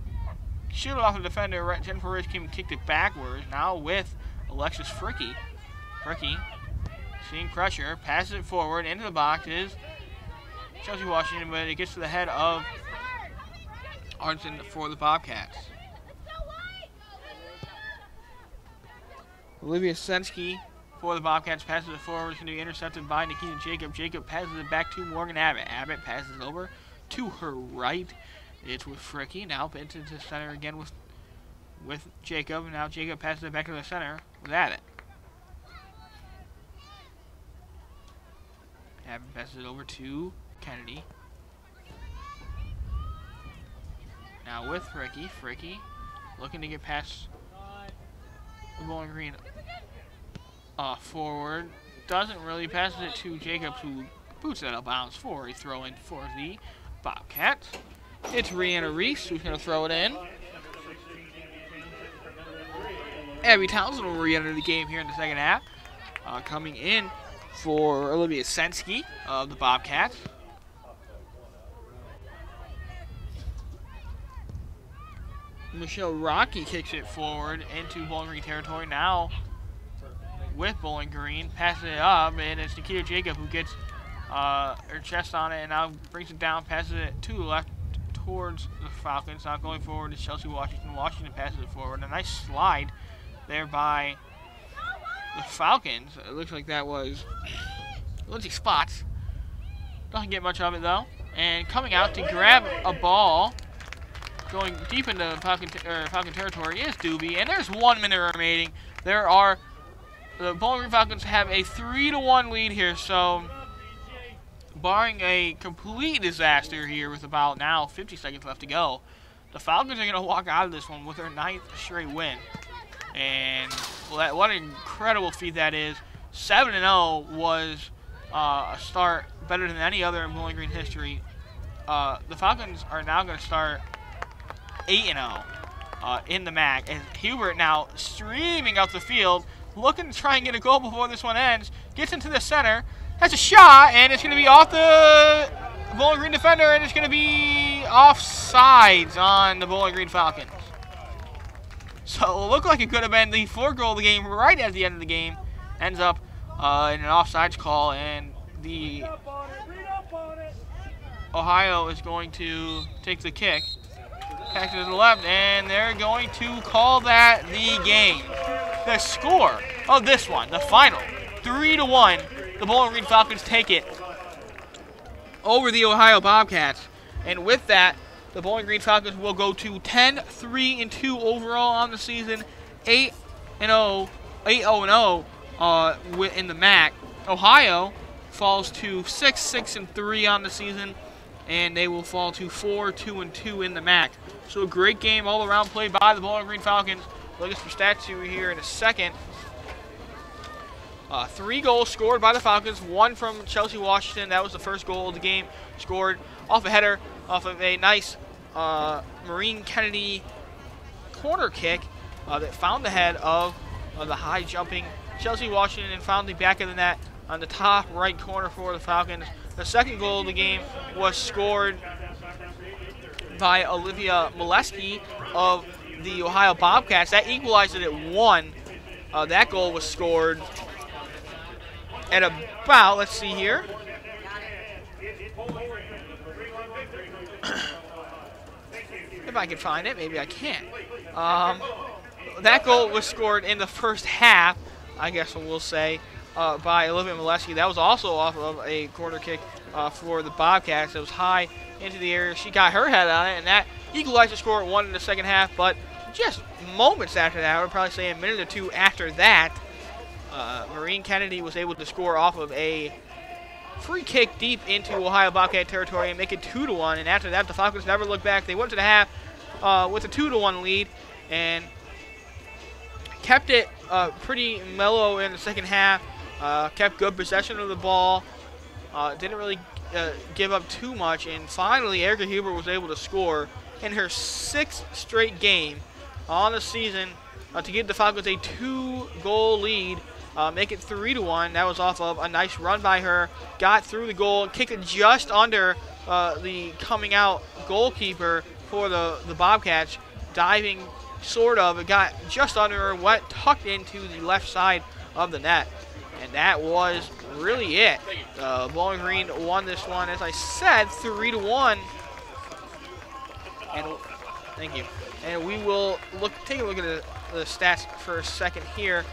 shooted off the defender. Jennifer Reyes came and kicked it backwards. Now with Alexis Fricky. Fricky seeing pressure, passes it forward into the boxes. Chelsea Washington, but it gets to the head of Arnson for the Bobcats. Olivia Sensky for the Bobcats. Passes it forward. It's going to be intercepted by Nikita Jacob. Jacob passes it back to Morgan Abbott. Abbott passes it over to her right. It's with Fricky. Now into the center again with Jacob. Now Jacob passes it back to the center with Abbott. Abbott passes it over to Kennedy. Now with Fricky. Fricky looking to get past the Bowling Green forward. Doesn't really pass it to Jacobs, who boots it out of bounds for a throw-in for the Bobcats. It's Rihanna Reese who's going to throw it in. Abby Townsend will re-enter the game here in the second half. Coming in for Olivia Sensky of the Bobcats. Michelle Rocky kicks it forward into Bowling Green territory. Now with Bowling Green, passes it up, and it's Nikita Jacob who gets her chest on it and now brings it down, passes it to the left towards the Falcons. Now going forward to Chelsea Washington. Washington passes it forward. A nice slide there by the Falcons. It looks like that was Lindsay Spots. Doesn't get much of it though. And coming out to grab a ball, going deep into Falcon territory is Doobie. And there's 1 minute remaining. The Bowling Green Falcons have a 3-1 lead here, so barring a complete disaster here with about now 50 seconds left to go, the Falcons are going to walk out of this one with their 9th straight win. And what an incredible feat that is. 7-0 was a start better than any other in Bowling Green history. The Falcons are now going to start 8-0 in the MAC. And Hubert now streaming out the field, looking to try and get a goal before this one ends. Gets into the center. Has a shot, and it's going to be off the Bowling Green defender, and it's going to be offsides on the Bowling Green Falcons. So it looked like it could have been the 4th goal of the game right at the end of the game. Ends up in an offsides call, and the Ohio is going to take the kick. Back to the left, and they're going to call that the game. The score of this one, the final, 3-1. The Bowling Green Falcons take it over the Ohio Bobcats. And with that, the Bowling Green Falcons will go to 10-3-2 overall on the season, 8-0 in the MAC. Ohio falls to 6-6-3 on the season, and they will fall to 4-2-2 in the MAC. So a great game all around played by the Bowling Green Falcons. Look at some stats here in a second. 3 goals scored by the Falcons, 1 from Chelsea Washington. That was the first goal of the game, scored off a header, off of a nice Maureen Kennedy corner kick that found the head of the high-jumping Chelsea Washington and found the back of the net on the top right corner for the Falcons. The second goal of the game was scored by Olivia Molesky of the Ohio Bobcats. That equalized it at 1. That goal was scored at about, let's see here, if I can find it, maybe I can't. That goal was scored in the first half, I guess we'll say, by Olivia Molesky. That was also off of a corner kick for the Bobcats. It was high into the area. She got her head on it, and that equalized the score at 1 in the second half. But just moments after that, I would probably say a minute or two after that, Maureen Kennedy was able to score off of a free kick deep into Ohio Bobcat territory and make it 2-1. And after that, the Falcons never looked back. They went to the half with a 2-1 lead and kept it pretty mellow in the second half. Kept good possession of the ball. Didn't really give up too much. And finally, Erica Huber was able to score in her 6th straight game on the season to give the Falcons a 2-goal lead. Make it 3-1. That was off of a nice run by her. Got through the goal and kicked it just under the coming out goalkeeper for the Bobcats. Diving, sort of. It got just under her, went tucked into the left side of the net. And that was really it. Bowling Green won this one, as I said, 3-1. And thank you. And we will take a look at the stats for a second here.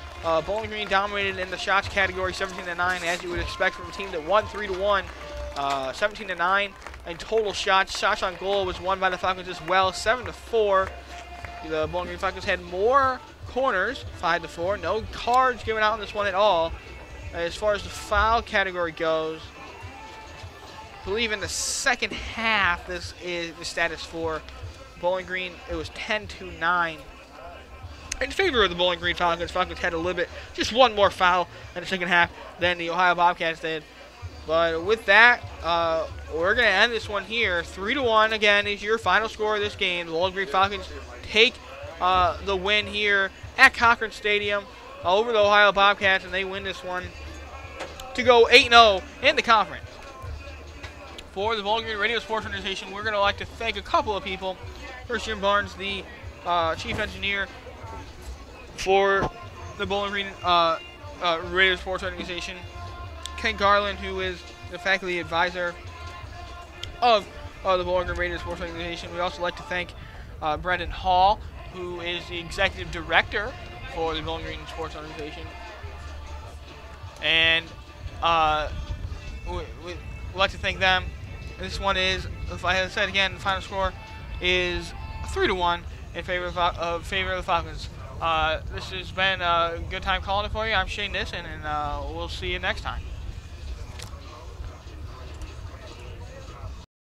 Bowling Green dominated in the shots category, 17-9, as you would expect from a team that won 3-1, 17-9 in total shots. Shots on goal was won by the Falcons as well, 7-4. The Bowling Green Falcons had more corners, 5-4. No cards given out on this one at all. As far as the foul category goes, I believe in the second half, this is the status for Bowling Green. It was 10-9 in favor of the Bowling Green Falcons. Falcons had a little bit, just one more foul in the second half than the Ohio Bobcats did. But with that, we're going to end this one here. 3-1 again is your final score of this game. The Bowling Green Falcons take the win here at Cochrane Stadium over the Ohio Bobcats, and they win this one to go 8-0 in the conference. For the Bowling Green Radio Sports Organization, we're going to like to thank a couple of people. First, Jim Barnes, the chief engineer for the Bowling Green Radio Sports Organization. Ken Garland, who is the faculty advisor of the Bowling Green Radio Sports Organization. We also like to thank Brendan Hall, who is the executive director for the Bowling Green Sports Organization. And we'd like to thank them. This one is, if I had said again, the final score is 3-1 in favor of the Falcons. This has been a good time calling it for you. I'm Shane Nissen, and we'll see you next time.